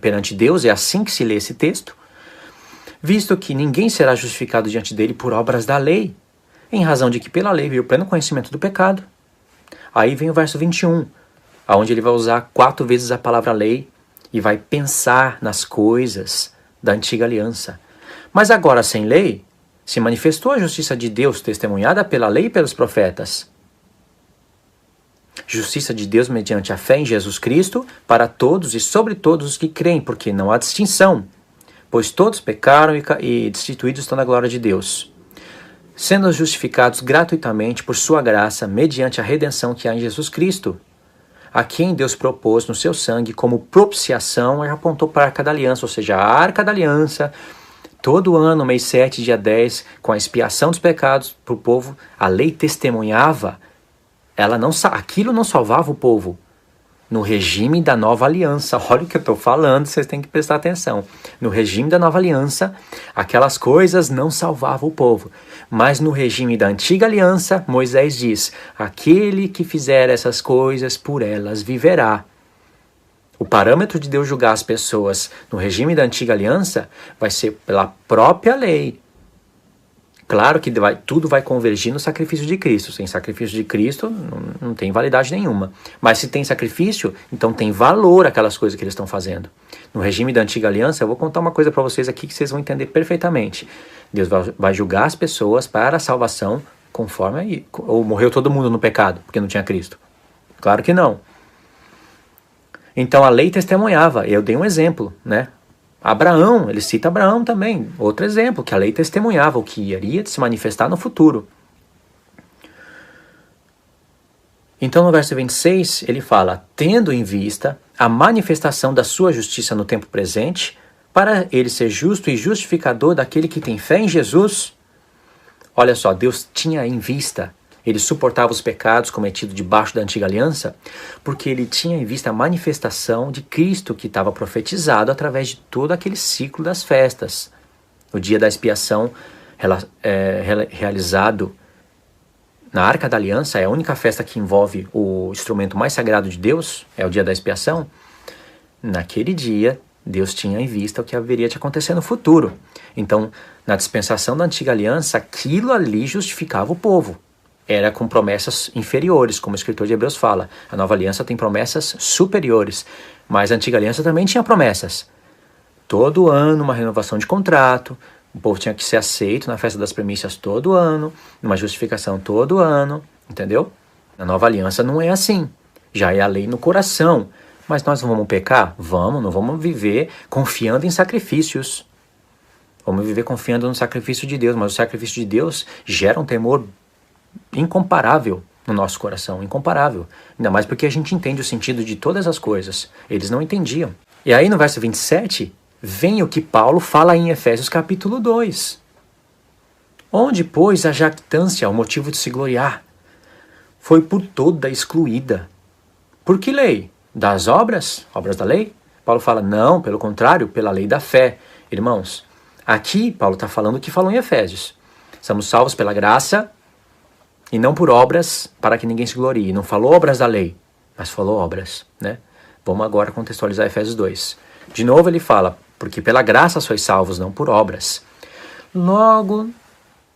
perante Deus, é assim que se lê esse texto. visto que ninguém será justificado diante dele por obras da lei, em razão de que pela lei veio o pleno conhecimento do pecado. Aí vem o verso 21, onde ele vai usar 4 vezes a palavra lei e vai pensar nas coisas da antiga aliança. Mas agora, sem lei, se manifestou a justiça de Deus testemunhada pela lei e pelos profetas. Justiça de Deus mediante a fé em Jesus Cristo para todos e sobre todos os que creem, porque não há distinção, pois todos pecaram e destituídos estão da glória de Deus, sendo justificados gratuitamente por sua graça mediante a redenção que há em Jesus Cristo, a quem Deus propôs no seu sangue como propiciação e apontou para a Arca da Aliança, ou seja, a Arca da Aliança, todo ano, mês 7, dia 10, com a expiação dos pecados para o povo, a lei testemunhava, aquilo não salvava o povo. No regime da nova aliança, olha o que eu estou falando, vocês têm que prestar atenção. No regime da nova aliança, aquelas coisas não salvavam o povo. Mas no regime da antiga aliança, Moisés diz, aquele que fizer essas coisas, por elas viverá. O parâmetro de Deus julgar as pessoas no regime da antiga aliança vai ser pela própria lei. Claro que tudo vai convergir no sacrifício de Cristo. Sem sacrifício de Cristo, não tem validade nenhuma. Mas se tem sacrifício, então tem valor aquelas coisas que eles estão fazendo. No regime da antiga aliança, eu vou contar uma coisa para vocês aqui que vocês vão entender perfeitamente. Deus vai julgar as pessoas para a salvação conforme... Ou morreu todo mundo no pecado, porque não tinha Cristo? Claro que não. Então a lei testemunhava. Eu dei um exemplo, né? Abraão, ele cita Abraão também, outro exemplo, que a lei testemunhava o que iria se manifestar no futuro. Então no verso 26 ele fala, tendo em vista a manifestação da sua justiça no tempo presente, para ele ser justo e justificador daquele que tem fé em Jesus. Olha só, Deus tinha em vista, ele suportava os pecados cometidos debaixo da antiga aliança, porque ele tinha em vista a manifestação de Cristo que estava profetizado através de todo aquele ciclo das festas. O dia da expiação realizado na Arca da Aliança é a única festa que envolve o instrumento mais sagrado de Deus, é o dia da expiação. Naquele dia, Deus tinha em vista o que haveria de acontecer no futuro. Então, na dispensação da antiga aliança, aquilo ali justificava o povo. Era com promessas inferiores, como o escritor de Hebreus fala. A nova aliança tem promessas superiores, mas a antiga aliança também tinha promessas. Todo ano, uma renovação de contrato, o povo tinha que ser aceito na festa das primícias todo ano, uma justificação todo ano, entendeu? Na nova aliança não é assim, já é a lei no coração. Mas nós não vamos pecar? Vamos, não vamos viver confiando em sacrifícios. Vamos viver confiando no sacrifício de Deus, mas o sacrifício de Deus gera um temor incomparável no nosso coração, incomparável. Ainda mais porque a gente entende o sentido de todas as coisas. Eles não entendiam. E aí no verso 27, vem o que Paulo fala em Efésios capítulo 2. Onde, pois, a jactância, o motivo de se gloriar, foi por toda excluída. Por que lei? Das obras? Obras da lei? Paulo fala, não, pelo contrário, pela lei da fé. Irmãos, aqui Paulo está falando o que falou em Efésios. Somos salvos pela graça e não por obras, para que ninguém se glorie. Não falou obras da lei, mas falou obras, né? Vamos agora contextualizar Efésios 2. De novo ele fala, porque pela graça sois salvos, não por obras. Logo,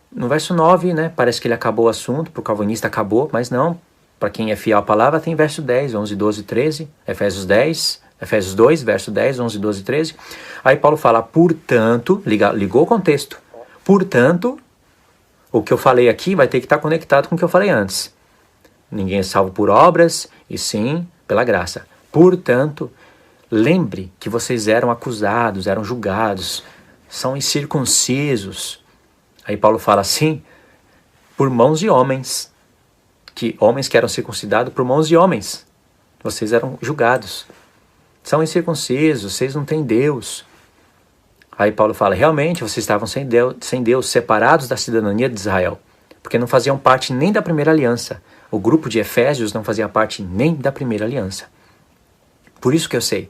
no verso 9, né, parece que ele acabou o assunto, para o calvinista acabou, mas não. Para quem é fiel à palavra, tem verso 10, 11, 12, 13, Efésios 2, verso 10, 11, 12, 13. Aí Paulo fala, portanto, ligou o contexto. Portanto, o que eu falei aqui vai ter que estar conectado com o que eu falei antes. Ninguém é salvo por obras, e sim pela graça. Portanto, lembre que vocês eram acusados, eram julgados, são incircuncisos. Aí Paulo fala assim, por mãos de homens, que eram circuncidados por mãos de homens. Vocês eram julgados. São incircuncisos, vocês não têm Deus. Aí Paulo fala, realmente vocês estavam sem Deus, separados da cidadania de Israel, porque não faziam parte nem da primeira aliança. O grupo de Efésios não fazia parte nem da primeira aliança. Por isso que eu sei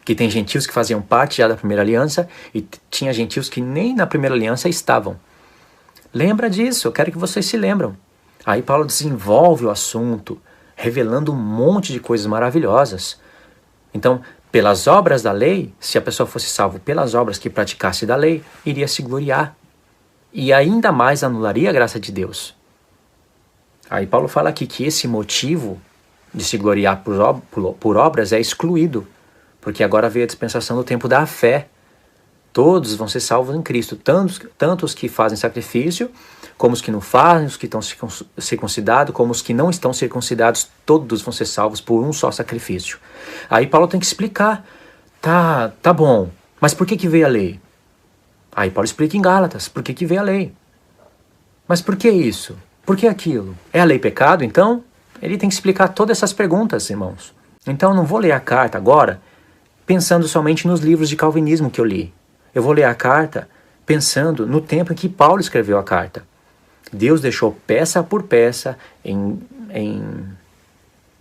que tem gentios que faziam parte já da primeira aliança e tinha gentios que nem na primeira aliança estavam. Lembra disso, eu quero que vocês se lembram. Aí Paulo desenvolve o assunto, revelando um monte de coisas maravilhosas. Então, pelas obras da lei, se a pessoa fosse salva pelas obras que praticasse da lei, iria se gloriar. E ainda mais anularia a graça de Deus. Aí Paulo fala aqui que esse motivo de se gloriar por obras é excluído, porque agora veio a dispensação do tempo da fé. Todos vão ser salvos em Cristo, tanto os que fazem sacrifício, como os que não fazem, os que estão circuncidados, como os que não estão circuncidados, todos vão ser salvos por um só sacrifício. Aí Paulo tem que explicar, tá bom, mas por que veio a lei? Aí Paulo explica em Gálatas, por que veio a lei? Mas por que isso? Por que aquilo? É a lei pecado, então? Ele tem que explicar todas essas perguntas, irmãos. Então eu não vou ler a carta agora pensando somente nos livros de calvinismo que eu li. Eu vou ler a carta pensando no tempo em que Paulo escreveu a carta. Deus deixou peça por peça em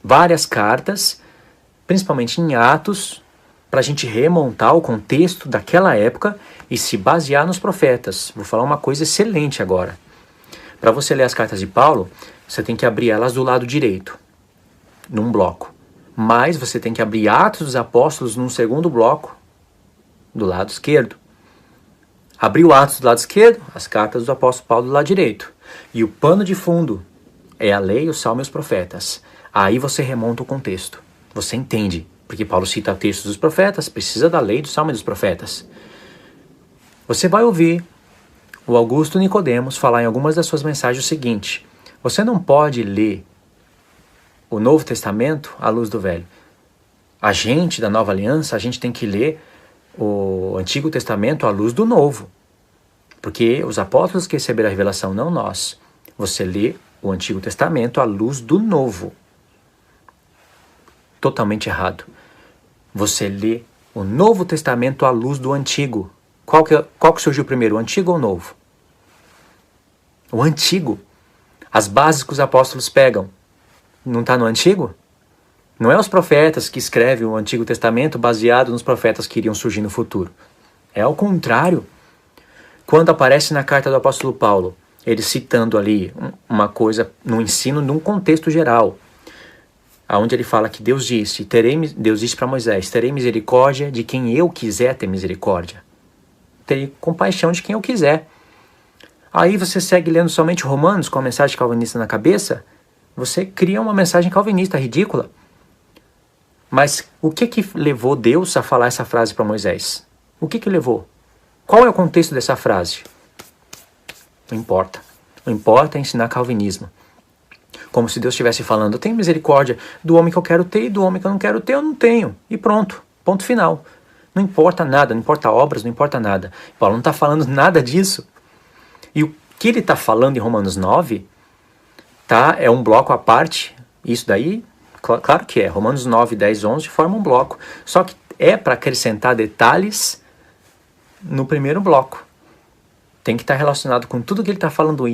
várias cartas, principalmente em Atos, para a gente remontar o contexto daquela época e se basear nos profetas. Vou falar uma coisa excelente agora. Para você ler as cartas de Paulo, você tem que abrir elas do lado direito, num bloco. Mas você tem que abrir Atos dos Apóstolos num segundo bloco, do lado esquerdo. Abriu Atos do lado esquerdo, as cartas do apóstolo Paulo do lado direito. E o pano de fundo é a lei, o salmo e os profetas. Aí você remonta o contexto. Você entende, porque Paulo cita textos dos profetas, precisa da lei, do salmo e dos profetas. Você vai ouvir o Augusto Nicodemos falar em algumas das suas mensagens o seguinte: você não pode ler o Novo Testamento à luz do Velho. A gente, da Nova Aliança, a gente tem que ler o Antigo Testamento à luz do Novo. Porque os apóstolos que receberam a revelação, não nós. Você lê o Antigo Testamento à luz do Novo. Totalmente errado. Você lê o Novo Testamento à luz do Antigo. Qual que surgiu primeiro, o Antigo ou o Novo? O Antigo. As bases que os apóstolos pegam. Não está no Antigo? Não é os profetas que escrevem o Antigo Testamento baseado nos profetas que iriam surgir no futuro. É ao contrário. Quando aparece na carta do apóstolo Paulo, ele citando ali uma coisa no ensino num contexto geral, onde ele fala que Deus disse para Moisés, terei misericórdia de quem eu quiser ter misericórdia. Terei compaixão de quem eu quiser. Aí você segue lendo somente Romanos com a mensagem calvinista na cabeça, você cria uma mensagem calvinista ridícula. Mas o que levou Deus a falar essa frase para Moisés? O que levou? Qual é o contexto dessa frase? Não importa. Não importa é ensinar calvinismo. Como se Deus estivesse falando, eu tenho misericórdia do homem que eu quero ter e do homem que eu não quero ter, eu não tenho. E pronto. Ponto final. Não importa nada, não importa obras, não importa nada. Paulo não está falando nada disso. E o que ele está falando em Romanos 9 é um bloco à parte. Isso daí, claro que é. Romanos 9, 10, 11 formam um bloco. Só que é para acrescentar detalhes no primeiro bloco. Tem que estar relacionado com tudo que ele está falando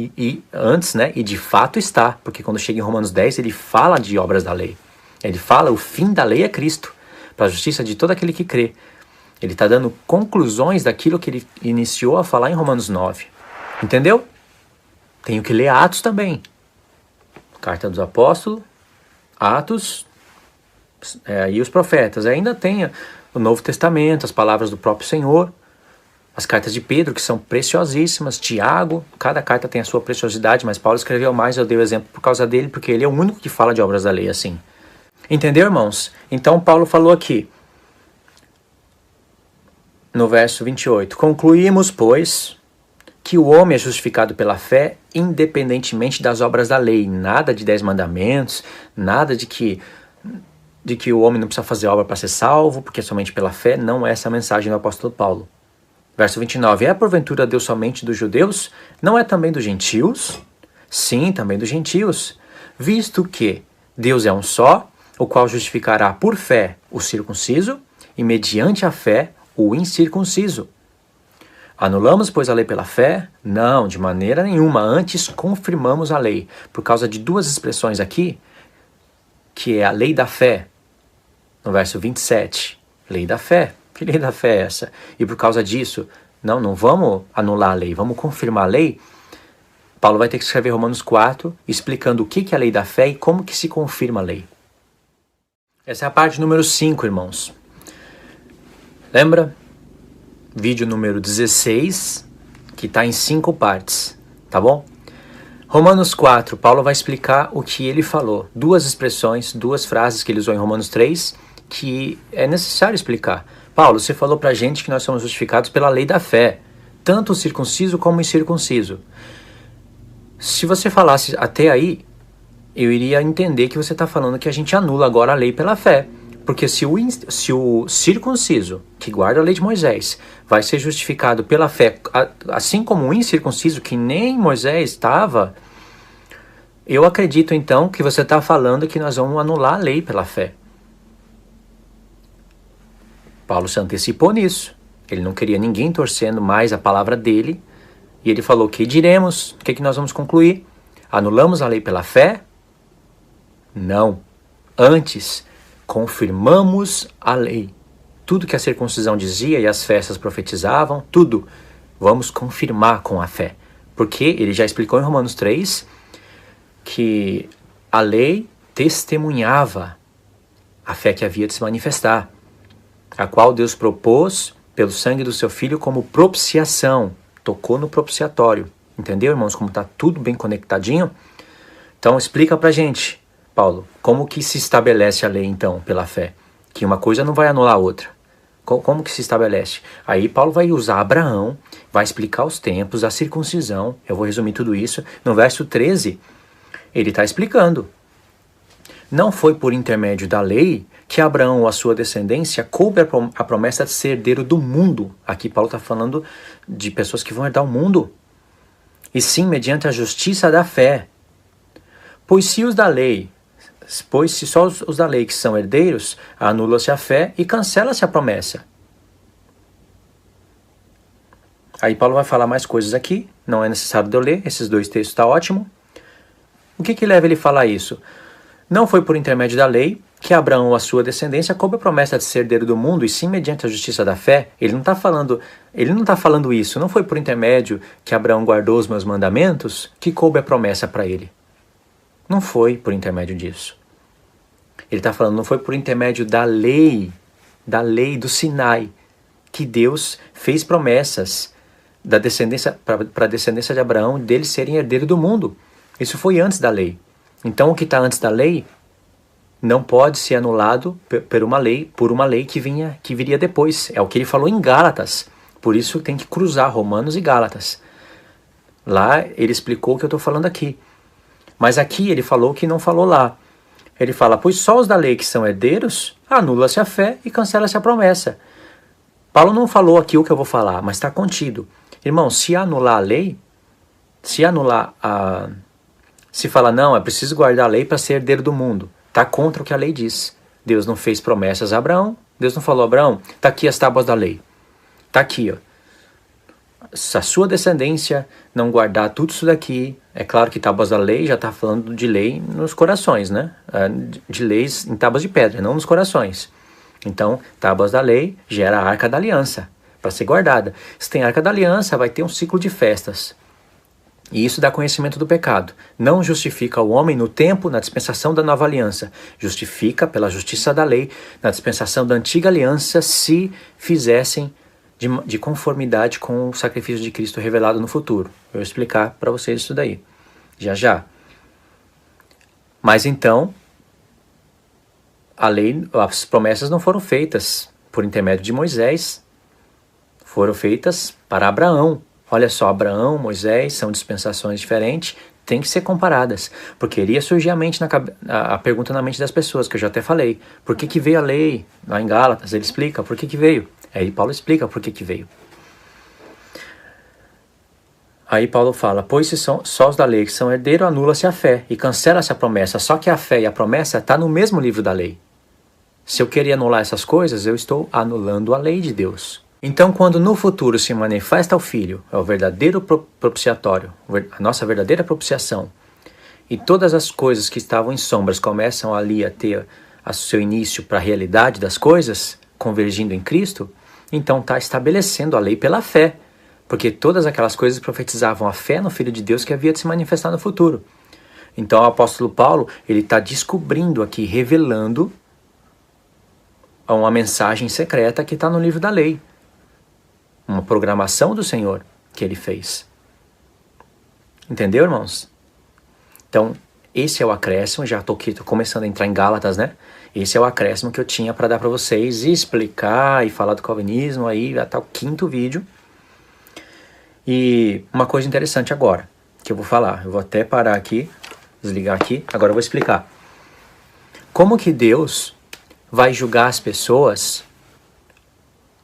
antes, né? E de fato está. Porque quando chega em Romanos 10, ele fala de obras da lei. Ele fala, o fim da lei é Cristo, para a justiça de todo aquele que crê. Ele está dando conclusões daquilo que ele iniciou a falar em Romanos 9. Entendeu? Tenho que ler Atos também. Carta dos Apóstolos, Atos e os profetas. Ainda tem o Novo Testamento, as palavras do próprio Senhor, as cartas de Pedro, que são preciosíssimas, Tiago, cada carta tem a sua preciosidade, mas Paulo escreveu mais, eu dei o exemplo por causa dele, porque ele é o único que fala de obras da lei assim. Entendeu, irmãos? Então Paulo falou aqui, no verso 28, concluímos, pois, que o homem é justificado pela fé independentemente das obras da lei. Nada de 10 mandamentos, nada de que o homem não precisa fazer obra para ser salvo, porque é somente pela fé. Não é essa a mensagem do apóstolo Paulo. Verso 29, é porventura Deus somente dos judeus? Não é também dos gentios? Sim, também dos gentios. Visto que Deus é um só, o qual justificará por fé o circunciso e mediante a fé o incircunciso. Anulamos, pois, a lei pela fé? Não, de maneira nenhuma. Antes, confirmamos a lei. Por causa de duas expressões aqui, que é a lei da fé, no verso 27. Lei da fé. Que lei da fé é essa? E por causa disso, não vamos anular a lei, vamos confirmar a lei. Paulo vai ter que escrever Romanos 4, explicando o que é a lei da fé e como que se confirma a lei. Essa é a parte número 5, irmãos. Lembra? Vídeo número 16, que está em 5 partes, tá bom? Romanos 4, Paulo vai explicar o que ele falou. 2 expressões, 2 frases que ele usou em Romanos 3, que é necessário explicar. Paulo, você falou pra gente que nós somos justificados pela lei da fé, tanto o circunciso como o incircunciso. Se você falasse até aí, eu iria entender que você está falando que a gente anula agora a lei pela fé. Porque se o circunciso, que guarda a lei de Moisés, vai ser justificado pela fé, assim como o incircunciso, que nem Moisés estava, eu acredito então que você está falando que nós vamos anular a lei pela fé. Paulo se antecipou nisso. Ele não queria ninguém torcendo mais a palavra dele. E ele falou: o que diremos? O que nós vamos concluir? Anulamos a lei pela fé? Não. Antes, confirmamos a lei. Tudo que a circuncisão dizia e as festas profetizavam, tudo, vamos confirmar com a fé. Porque ele já explicou em Romanos 3 que a lei testemunhava a fé que havia de se manifestar, a qual Deus propôs pelo sangue do seu Filho como propiciação. Tocou no propiciatório. Entendeu, irmãos, como está tudo bem conectadinho? Então explica pra gente, Paulo, como que se estabelece a lei então pela fé? Que uma coisa não vai anular a outra. Como que se estabelece? Aí Paulo vai usar Abraão, vai explicar os tempos, a circuncisão. Eu vou resumir tudo isso. No verso 13, ele está explicando. Não foi por intermédio da lei que Abraão ou a sua descendência coube a promessa de ser herdeiro do mundo. Aqui Paulo está falando de pessoas que vão herdar o mundo. E sim, mediante a justiça da fé. Pois se só os da lei que são herdeiros, anula-se a fé e cancela-se a promessa. Aí Paulo vai falar mais coisas aqui, não é necessário de eu ler, esses 2 textos está ótimo. O que leva ele a falar isso? Não foi por intermédio da lei que Abraão ou a sua descendência coube a promessa de ser herdeiro do mundo, e sim mediante a justiça da fé. Ele não está falando isso. Não foi por intermédio que Abraão guardou os meus mandamentos que coube a promessa para ele. Não foi por intermédio disso. Ele está falando, não foi por intermédio da lei do Sinai, que Deus fez promessas da descendência para a descendência de Abraão, deles serem herdeiro do mundo. Isso foi antes da lei. Então o que está antes da lei não pode ser anulado por uma lei que viria depois. É o que ele falou em Gálatas. Por isso tem que cruzar Romanos e Gálatas. Lá ele explicou o que eu estou falando aqui. Mas aqui ele falou o que não falou lá. Ele fala, pois só os da lei que são herdeiros, anula-se a fé e cancela-se a promessa. Paulo não falou aqui o que eu vou falar, mas está contido. Irmão, se anular a lei, se fala, não, é preciso guardar a lei para ser herdeiro do mundo. Está contra o que a lei diz. Deus não fez promessas a Abraão. Deus não falou, Abraão, está aqui as tábuas da lei. Está aqui, ó. Se a sua descendência não guardar tudo isso daqui, é claro que tábuas da lei já está falando de lei nos corações, né? De leis em tábuas de pedra, não nos corações. Então, tábuas da lei gera a arca da aliança, para ser guardada. Se tem arca da aliança, vai ter um ciclo de festas. E isso dá conhecimento do pecado. Não justifica o homem no tempo, na dispensação da nova aliança. Justifica pela justiça da lei, na dispensação da antiga aliança, se fizessem de conformidade com o sacrifício de Cristo revelado no futuro. Eu vou explicar para vocês isso daí, já. Mas então, a lei, as promessas não foram feitas por intermédio de Moisés, foram feitas para Abraão. Olha só, Abraão, Moisés, são dispensações diferentes, tem que ser comparadas. Porque iria surgir a pergunta na mente das pessoas, que eu já até falei. Por que veio a lei? Lá em Gálatas, ele explica por que veio. Aí Paulo explica por que veio. Aí Paulo fala, pois se só os da lei que são herdeiros, anula-se a fé e cancela-se a promessa. Só que a fé e a promessa estão no mesmo livro da lei. Se eu queria anular essas coisas, eu estou anulando a lei de Deus. Então, quando no futuro se manifesta o Filho, é o verdadeiro propiciatório, a nossa verdadeira propiciação, e todas as coisas que estavam em sombras começam ali a ter o seu início para a realidade das coisas, convergindo em Cristo, então está estabelecendo a lei pela fé, porque todas aquelas coisas profetizavam a fé no Filho de Deus que havia de se manifestar no futuro. Então o apóstolo Paulo, ele está descobrindo aqui, revelando uma mensagem secreta que está no livro da lei. Uma programação do Senhor que ele fez. Entendeu, irmãos? Então, esse é o acréscimo, já estou começando a entrar em Gálatas, né? Esse é o acréscimo que eu tinha para dar para vocês e explicar e falar do calvinismo aí até o 5º vídeo. E uma coisa interessante agora, que eu vou falar. Eu vou até parar aqui, desligar aqui, agora eu vou explicar. Como que Deus vai julgar as pessoas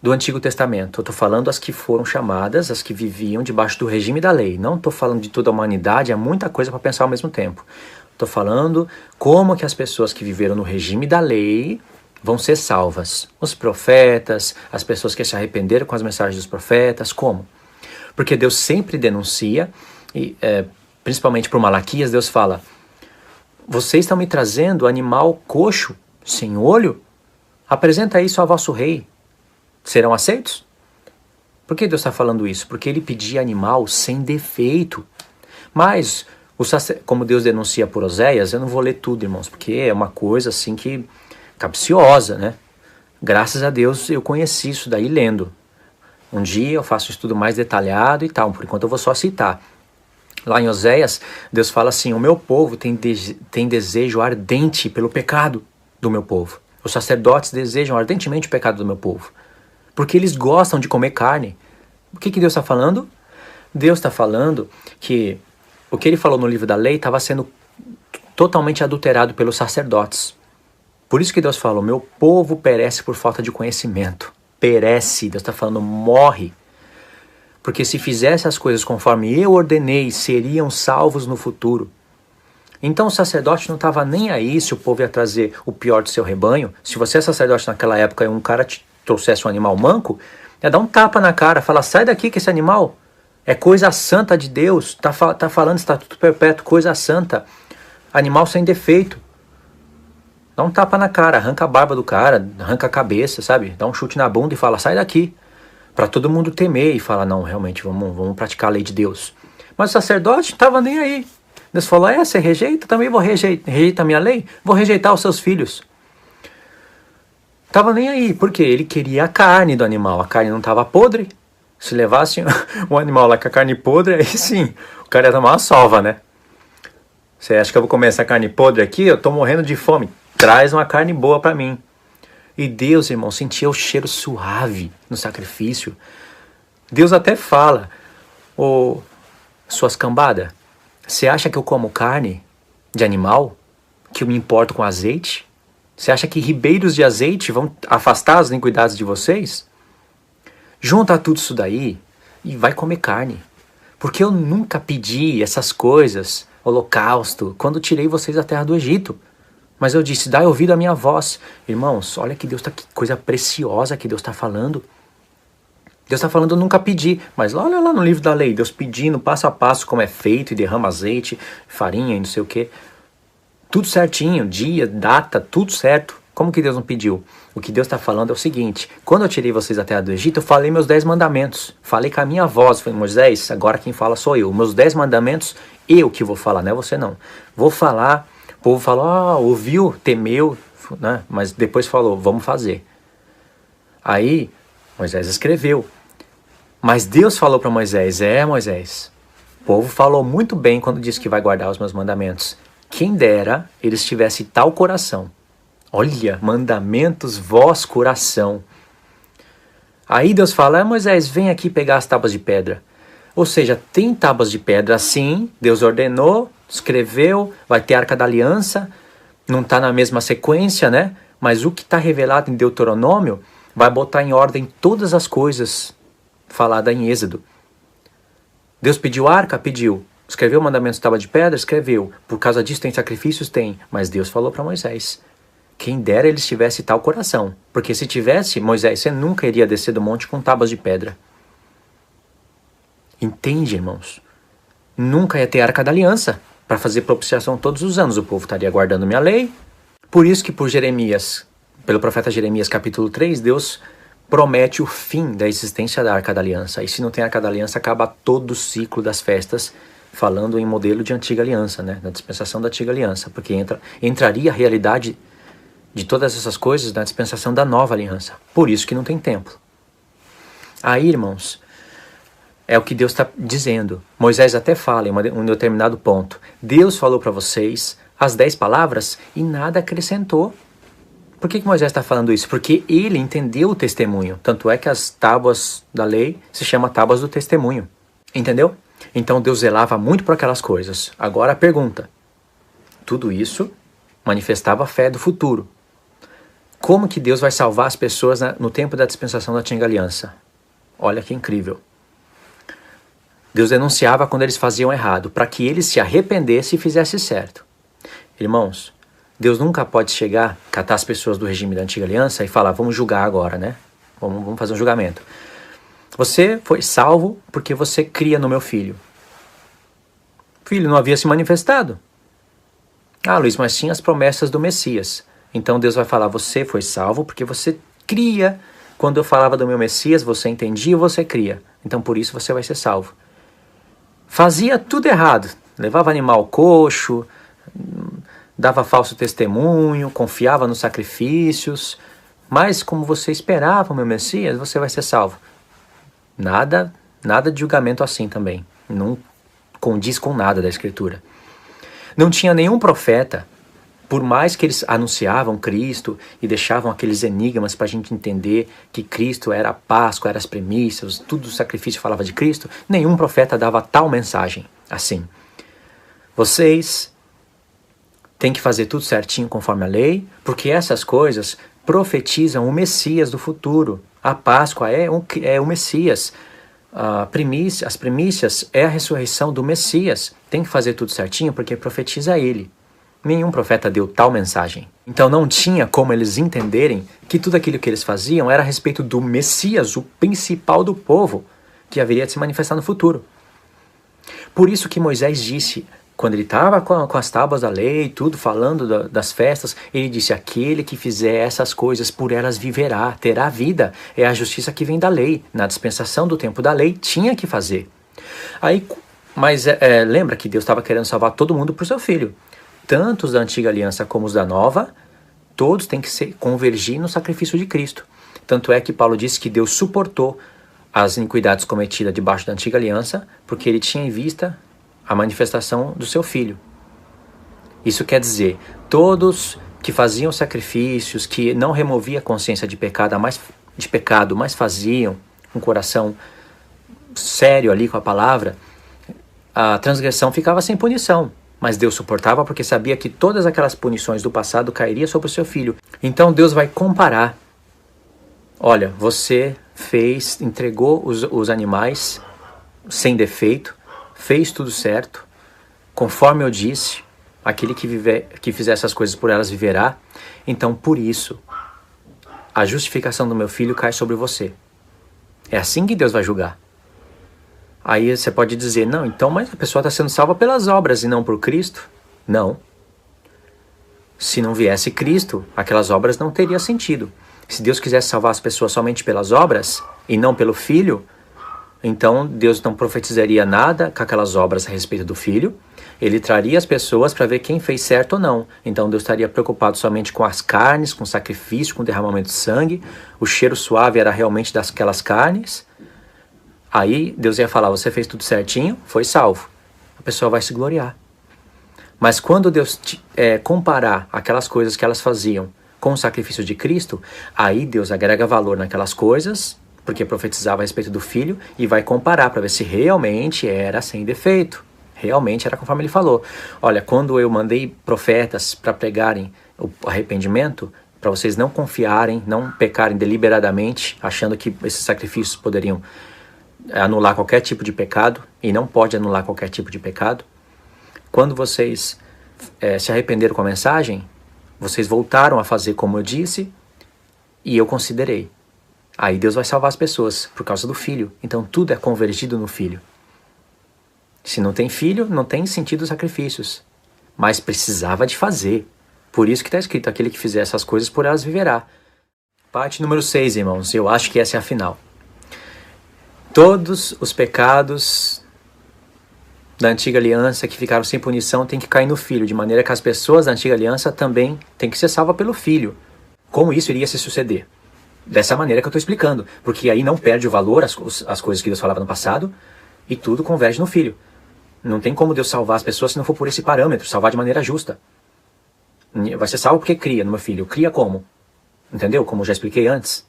do Antigo Testamento? Eu estou falando as que foram chamadas, as que viviam debaixo do regime da lei. Não estou falando de toda a humanidade, é muita coisa para pensar ao mesmo tempo. Estou falando como que as pessoas que viveram no regime da lei vão ser salvas. Os profetas, as pessoas que se arrependeram com as mensagens dos profetas, como? Porque Deus sempre denuncia, e, principalmente por Malaquias, Deus fala: vocês estão me trazendo animal coxo, sem olho? Apresenta isso ao vosso rei. Serão aceitos? Por que Deus está falando isso? Porque ele pedia animal sem defeito. Mas, como Deus denuncia por Oséias, eu não vou ler tudo, irmãos, porque é uma coisa assim que capciosa, né? Graças a Deus eu conheci isso daí lendo. Um dia eu faço um estudo mais detalhado e tal, por enquanto eu vou só citar. Lá em Oséias, Deus fala assim: o meu povo tem desejo ardente pelo pecado do meu povo. Os sacerdotes desejam ardentemente o pecado do meu povo, porque eles gostam de comer carne. O que Deus está falando? Deus está falando que o que ele falou no livro da lei estava sendo totalmente adulterado pelos sacerdotes. Por isso que Deus falou: meu povo perece por falta de conhecimento. Perece, Deus está falando, morre. Porque se fizesse as coisas conforme eu ordenei, seriam salvos no futuro. Então o sacerdote não estava nem aí se o povo ia trazer o pior do seu rebanho. Se você é sacerdote naquela época e um cara te trouxesse um animal manco, ia dar um tapa na cara, falar: sai daqui que esse animal é coisa santa de Deus, tá falando estatuto perpétuo, coisa santa, animal sem defeito. Dá um tapa na cara, arranca a barba do cara, arranca a cabeça, sabe? Dá um chute na bunda e fala: sai daqui. Para todo mundo temer e falar: não, realmente, vamos praticar a lei de Deus. Mas o sacerdote não estava nem aí. Deus falou: você rejeita? Também vou rejeitar a minha lei? Vou rejeitar os seus filhos. Estava nem aí, porque ele queria a carne do animal. A carne não estava podre. Se levasse um animal lá com a carne podre, aí sim, o cara ia tomar uma sova, né? Você acha que eu vou comer essa carne podre aqui? Eu tô morrendo de fome. Traz uma carne boa para mim. E Deus, irmão, sentia o cheiro suave no sacrifício. Deus até fala: suas cambadas, você acha que eu como carne de animal? Que eu me importo com azeite? Você acha que ribeiros de azeite vão afastar as iniquidades de vocês? Junta tudo isso daí e vai comer carne. Porque eu nunca pedi essas coisas, holocausto, quando tirei vocês da terra do Egito. Mas eu disse: dai ouvido à minha voz. Irmãos, olha que coisa preciosa que Deus está falando. Deus está falando: eu nunca pedi. Mas olha lá no livro da lei, Deus pedindo passo a passo como é feito, e derrama azeite, farinha e não sei o que. Tudo certinho, dia, data, tudo certo. Como que Deus não pediu? O que Deus está falando é o seguinte: quando eu tirei vocês da terra do Egito, eu falei meus 10 mandamentos. Falei com a minha voz. Falei: Moisés, agora quem fala sou eu. Meus 10 mandamentos, eu que vou falar, não é você não. Vou falar. O povo falou: ouviu, temeu, né? Mas depois falou: vamos fazer. Aí Moisés escreveu. Mas Deus falou para Moisés: Moisés, o povo falou muito bem quando disse que vai guardar os meus mandamentos. Quem dera eles tivessem tal coração. Olha, mandamentos, voz, coração. Aí Deus fala: Moisés, vem aqui pegar as tábuas de pedra. Ou seja, tem tábuas de pedra sim, Deus ordenou, escreveu, vai ter a Arca da Aliança, não está na mesma sequência, né? Mas o que está revelado em Deuteronômio vai botar em ordem todas as coisas faladas em Êxodo. Deus pediu a arca? Pediu. Escreveu o mandamento de tábua de pedra? Escreveu. Por causa disso tem sacrifícios? Tem. Mas Deus falou para Moisés: quem dera eles tivessem tal coração. Porque se tivesse, Moisés, você nunca iria descer do monte com tábuas de pedra. Entende, irmãos? Nunca ia ter a Arca da Aliança para fazer propiciação todos os anos. O povo estaria guardando minha lei. Por isso que por Jeremias, pelo profeta Jeremias capítulo 3, Deus promete o fim da existência da Arca da Aliança. E se não tem a Arca da Aliança, acaba todo o ciclo das festas, falando em modelo de antiga aliança, né? Da dispensação da antiga aliança. Porque entraria a realidade de todas essas coisas na dispensação da nova aliança. Por isso que não tem templo. Aí, irmãos, é o que Deus está dizendo. Moisés até fala em um determinado ponto. Deus falou para vocês as 10 palavras e nada acrescentou. Por que Moisés está falando isso? Porque ele entendeu o testemunho. Tanto é que as tábuas da lei se chamam tábuas do testemunho. Entendeu? Então Deus zelava muito por aquelas coisas. Agora a pergunta. Tudo isso manifestava a fé do futuro. Como que Deus vai salvar as pessoas no tempo da dispensação da antiga aliança? Olha que incrível. Deus denunciava quando eles faziam errado, para que eles se arrependessem e fizessem certo. Irmãos, Deus nunca pode chegar, catar as pessoas do regime da antiga aliança e falar, vamos julgar agora, né? Vamos fazer um julgamento. Você foi salvo porque você cria no meu filho. O filho não havia se manifestado. Ah, Luiz, mas tinha as promessas do Messias. Então Deus vai falar, você foi salvo porque você cria. Quando eu falava do meu Messias, você entendia e você cria. Então por isso você vai ser salvo. Fazia tudo errado. Levava animal coxo, dava falso testemunho, confiava nos sacrifícios. Mas como você esperava o meu Messias, você vai ser salvo. Nada de julgamento assim também. Não condiz com nada da Escritura. Não tinha nenhum profeta, por mais que eles anunciavam Cristo e deixavam aqueles enigmas para a gente entender que Cristo era a Páscoa, eram as primícias, tudo o sacrifício falava de Cristo, nenhum profeta dava tal mensagem assim. Vocês têm que fazer tudo certinho conforme a lei, porque essas coisas profetizam o Messias do futuro. A Páscoa é o Messias. As primícias é a ressurreição do Messias. Tem que fazer tudo certinho porque profetiza ele. Nenhum profeta deu tal mensagem. Então não tinha como eles entenderem que tudo aquilo que eles faziam era a respeito do Messias, o principal do povo, que haveria de se manifestar no futuro. Por isso que Moisés disse, quando ele estava com as tábuas da lei e tudo, falando das festas, ele disse, aquele que fizer essas coisas por elas viverá, terá vida. É a justiça que vem da lei. Na dispensação do tempo da lei, tinha que fazer. Mas lembra que Deus estava querendo salvar todo mundo por seu filho. Tanto os da antiga aliança como os da nova, todos têm que convergir no sacrifício de Cristo. Tanto é que Paulo disse que Deus suportou as iniquidades cometidas debaixo da antiga aliança, porque ele tinha em vista a manifestação do seu filho. Isso quer dizer, todos que faziam sacrifícios, que não removiam a consciência de pecado, mas faziam um coração sério ali com a palavra, a transgressão ficava sem punição. Mas Deus suportava porque sabia que todas aquelas punições do passado cairiam sobre o seu filho. Então Deus vai comparar. Olha, você entregou os animais sem defeito, fez tudo certo, conforme eu disse, aquele que fizer essas coisas por elas viverá. Então, por isso, a justificação do meu filho cai sobre você. É assim que Deus vai julgar. Aí você pode dizer, não, então, mas a pessoa está sendo salva pelas obras e não por Cristo? Não. Se não viesse Cristo, aquelas obras não teriam sentido. Se Deus quisesse salvar as pessoas somente pelas obras e não pelo Filho, então Deus não profetizaria nada com aquelas obras a respeito do Filho. Ele traria as pessoas para ver quem fez certo ou não. Então Deus estaria preocupado somente com as carnes, com o sacrifício, com o derramamento de sangue. O cheiro suave era realmente daquelas carnes. Aí Deus ia falar, você fez tudo certinho, foi salvo. A pessoa vai se gloriar. Mas quando Deus comparar aquelas coisas que elas faziam com o sacrifício de Cristo, aí Deus agrega valor naquelas coisas, porque profetizava a respeito do Filho, e vai comparar para ver se realmente era sem defeito. Realmente era conforme ele falou. Olha, quando eu mandei profetas para pregarem o arrependimento, para vocês não confiarem, não pecarem deliberadamente, achando que esses sacrifícios poderiam anular qualquer tipo de pecado, e não pode anular qualquer tipo de pecado. Quando vocês se arrependeram com a mensagem, vocês voltaram a fazer como eu disse, e eu considerei. Aí Deus vai salvar as pessoas por causa do Filho. Então tudo é convergido no Filho. Se não tem Filho, não tem sentido os sacrifícios. Mas precisava de fazer. Por isso que está escrito, aquele que fizer essas coisas por elas viverá. Parte número 6, irmãos. Eu acho que essa é a final. Todos os pecados da antiga aliança que ficaram sem punição têm que cair no Filho, de maneira que as pessoas da antiga aliança também têm que ser salvas pelo Filho. Como isso iria se suceder? Dessa maneira que eu estou explicando, porque aí não perde o valor as coisas que Deus falava no passado e tudo converge no Filho. Não tem como Deus salvar as pessoas se não for por esse parâmetro, salvar de maneira justa. Vai ser salvo porque cria no meu filho. Cria como? Entendeu? Como eu já expliquei antes.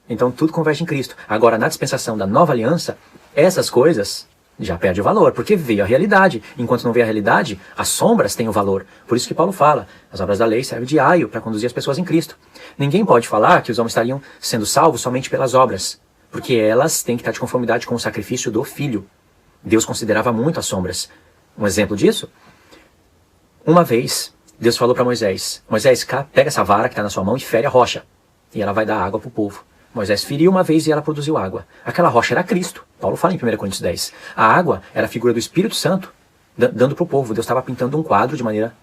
Então tudo converge em Cristo. Agora, na dispensação da nova aliança, essas coisas já perdem o valor, porque veio a realidade. Enquanto não veio a realidade, as sombras têm o valor. Por isso que Paulo fala, as obras da lei servem de aio para conduzir as pessoas em Cristo. Ninguém pode falar que os homens estariam sendo salvos somente pelas obras, porque elas têm que estar de conformidade com o sacrifício do Filho. Deus considerava muito as sombras. Um exemplo disso? Uma vez, Deus falou para Moisés, Moisés, pega essa vara que está na sua mão e fere a rocha, e ela vai dar água para o povo. Moisés feriu uma vez e ela produziu água. Aquela rocha era Cristo. Paulo fala em 1 Coríntios 10. A água era a figura do Espírito Santo, dando para o povo. Deus estava pintando um quadro de maneira,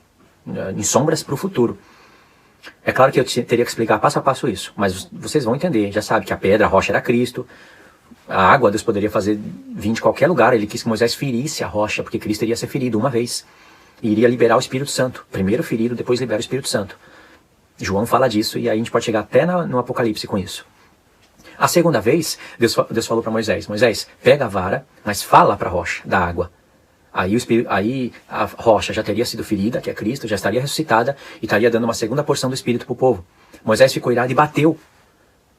em sombras para o futuro. É claro que eu teria que explicar passo a passo isso, mas vocês vão entender. Já sabe que a pedra, a rocha era Cristo. A água Deus poderia fazer vir de qualquer lugar. Ele quis que Moisés ferisse a rocha, porque Cristo iria ser ferido uma vez. E iria liberar o Espírito Santo. Primeiro ferido, depois libera o Espírito Santo. João fala disso e aí a gente pode chegar até no Apocalipse com isso. A segunda vez, Deus falou para Moisés, Moisés, pega a vara, mas fala para a rocha da água. Aí a rocha já teria sido ferida, que é Cristo, já estaria ressuscitada e estaria dando uma segunda porção do Espírito para o povo. Moisés ficou irado e bateu.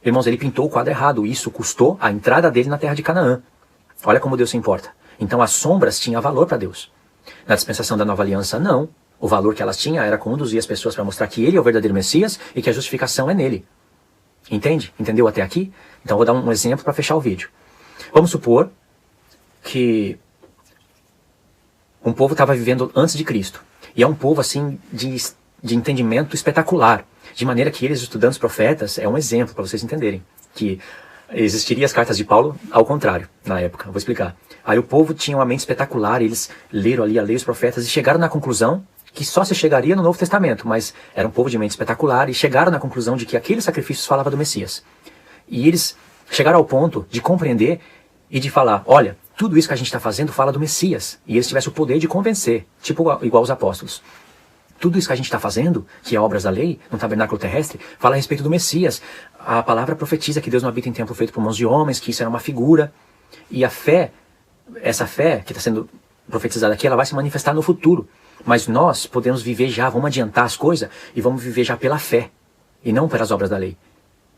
Irmãos, ele pintou o quadro errado. Isso custou a entrada dele na terra de Canaã. Olha como Deus se importa. Então as sombras tinham valor para Deus. Na dispensação da nova aliança, não. O valor que elas tinham era conduzir as pessoas para mostrar que ele é o verdadeiro Messias e que a justificação é nele. Entende? Entendeu até aqui? Então vou dar um exemplo para fechar o vídeo. Vamos supor que um povo estava vivendo antes de Cristo. E é um povo assim de entendimento espetacular. De maneira que eles, estudando os profetas, é um exemplo para vocês entenderem. Que existiria as cartas de Paulo ao contrário, na época. Eu vou explicar. Aí o povo tinha uma mente espetacular, eles leram ali a lei dos profetas e chegaram na conclusão que só se chegaria no Novo Testamento, mas era um povo de mente espetacular e chegaram na conclusão de que aqueles sacrifícios falavam do Messias. E eles chegaram ao ponto de compreender e de falar, olha, tudo isso que a gente está fazendo fala do Messias. E eles tivessem o poder de convencer, tipo igual os apóstolos. Tudo isso que a gente está fazendo, que é obras da lei, no tabernáculo terrestre, fala a respeito do Messias. A palavra profetiza que Deus não habita em templo feito por mãos de homens, que isso era uma figura. E a fé, essa fé que está sendo profetizada aqui, ela vai se manifestar no futuro. Mas nós podemos viver já, vamos adiantar as coisas e vamos viver já pela fé e não pelas obras da lei.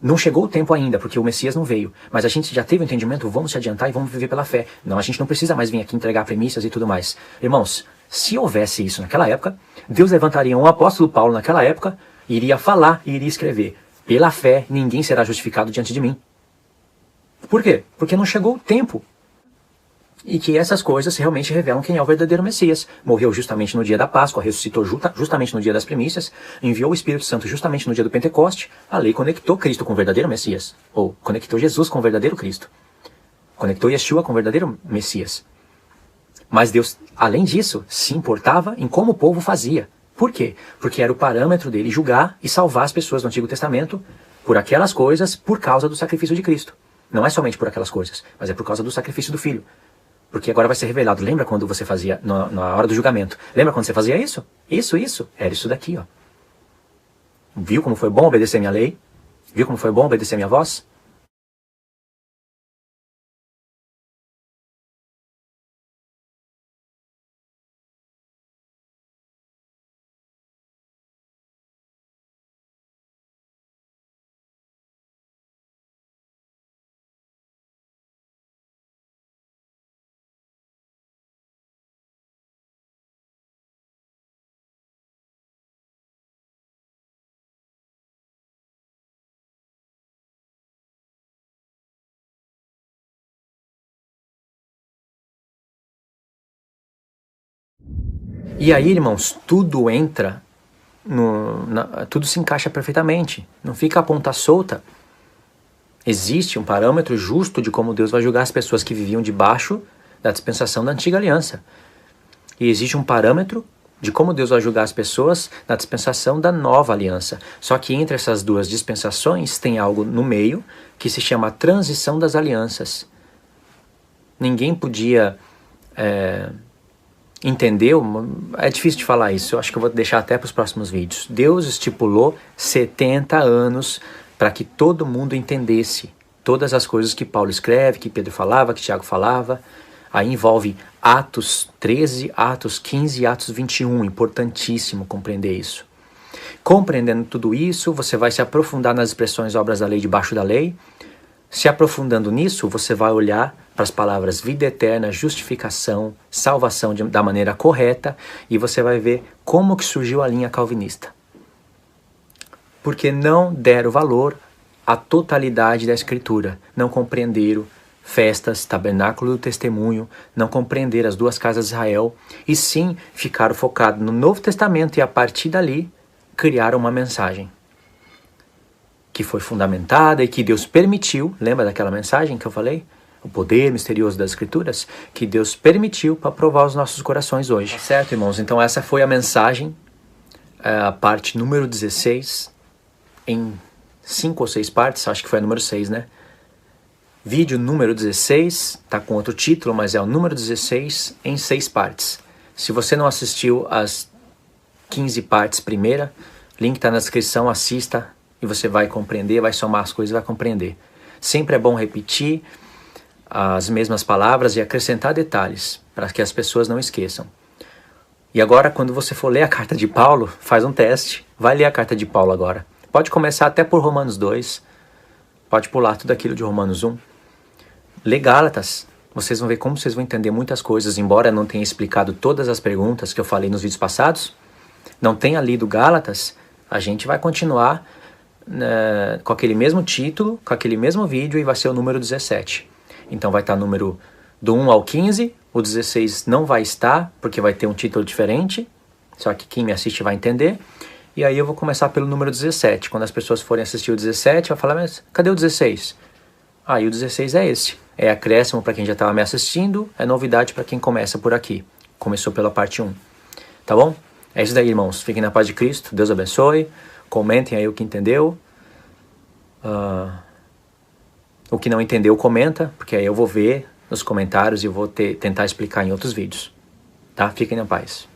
Não chegou o tempo ainda, porque o Messias não veio. Mas a gente já teve o entendimento, vamos se adiantar e vamos viver pela fé. Não, a gente não precisa mais vir aqui entregar premissas e tudo mais. Irmãos, se houvesse isso naquela época, Deus levantaria um apóstolo Paulo naquela época, e iria falar e iria escrever, pela fé ninguém será justificado diante de mim. Por quê? Porque não chegou o tempo. E que essas coisas realmente revelam quem é o verdadeiro Messias. Morreu justamente no dia da Páscoa, ressuscitou justamente no dia das primícias, enviou o Espírito Santo justamente no dia do Pentecoste. A lei conectou Cristo com o verdadeiro Messias. Ou conectou Jesus com o verdadeiro Cristo. Conectou Yeshua com o verdadeiro Messias. Mas Deus, além disso, se importava em como o povo fazia. Por quê? Porque era o parâmetro dele julgar e salvar as pessoas do Antigo Testamento por aquelas coisas, por causa do sacrifício de Cristo. Não é somente por aquelas coisas, mas é por causa do sacrifício do Filho. Porque agora vai ser revelado. Lembra quando você fazia, na hora do julgamento? Lembra quando você fazia isso? Isso. Era isso daqui, ó. Viu como foi bom obedecer minha lei? Viu como foi bom obedecer minha voz? E aí, irmãos, tudo entra, tudo se encaixa perfeitamente. Não fica a ponta solta. Existe um parâmetro justo de como Deus vai julgar as pessoas que viviam debaixo da dispensação da antiga aliança. E existe um parâmetro de como Deus vai julgar as pessoas na dispensação da nova aliança. Só que entre essas duas dispensações tem algo no meio que se chama a transição das alianças. Ninguém podia entendeu, é difícil de falar isso, eu acho que eu vou deixar até para os próximos vídeos. Deus estipulou 70 anos para que todo mundo entendesse todas as coisas que Paulo escreve, que Pedro falava, que Tiago falava. Aí envolve Atos 13, Atos 15 e Atos 21, importantíssimo compreender isso. Compreendendo tudo isso, você vai se aprofundar nas expressões obras da lei debaixo da lei. Se aprofundando nisso, você vai olhar para as palavras vida eterna, justificação, salvação da maneira correta e você vai ver como que surgiu a linha calvinista. Porque não deram valor à totalidade da Escritura, não compreenderam festas, tabernáculo do testemunho, não compreenderam as duas casas de Israel e sim ficaram focados no Novo Testamento e a partir dali criaram uma mensagem que foi fundamentada e que Deus permitiu, lembra daquela mensagem que eu falei? O poder misterioso das Escrituras, que Deus permitiu para provar os nossos corações hoje. Certo, irmãos? Então essa foi a mensagem, a parte número 16, em 5 ou 6 partes, acho que foi a número 6, né? Vídeo número 16, tá com outro título, mas é o número 16 em 6 partes. Se você não assistiu as 15 partes primeira, link tá na descrição, assista e você vai compreender, vai somar as coisas e vai compreender. Sempre é bom repetir as mesmas palavras e acrescentar detalhes, para que as pessoas não esqueçam. E agora, quando você for ler a carta de Paulo, faz um teste, vai ler a carta de Paulo agora. Pode começar até por Romanos 2, pode pular tudo aquilo de Romanos 1. Lê Gálatas, vocês vão ver como vocês vão entender muitas coisas, embora não tenha explicado todas as perguntas que eu falei nos vídeos passados, não tenha lido Gálatas, a gente vai continuar com aquele mesmo título, com aquele mesmo vídeo e vai ser o número 17. Então vai estar número do 1 ao 15, o 16 não vai estar, porque vai ter um título diferente, só que quem me assiste vai entender. E aí eu vou começar pelo número 17. Quando as pessoas forem assistir o 17, eu vou falar, mas cadê o 16? E o 16 é esse. É acréscimo para quem já estava me assistindo, é novidade para quem começa por aqui. Começou pela parte 1. Tá bom? É isso daí, irmãos. Fiquem na paz de Cristo. Deus abençoe. Comentem aí o que entendeu. O que não entendeu, comenta, porque aí eu vou ver nos comentários e vou tentar explicar em outros vídeos. Tá? Fiquem na paz.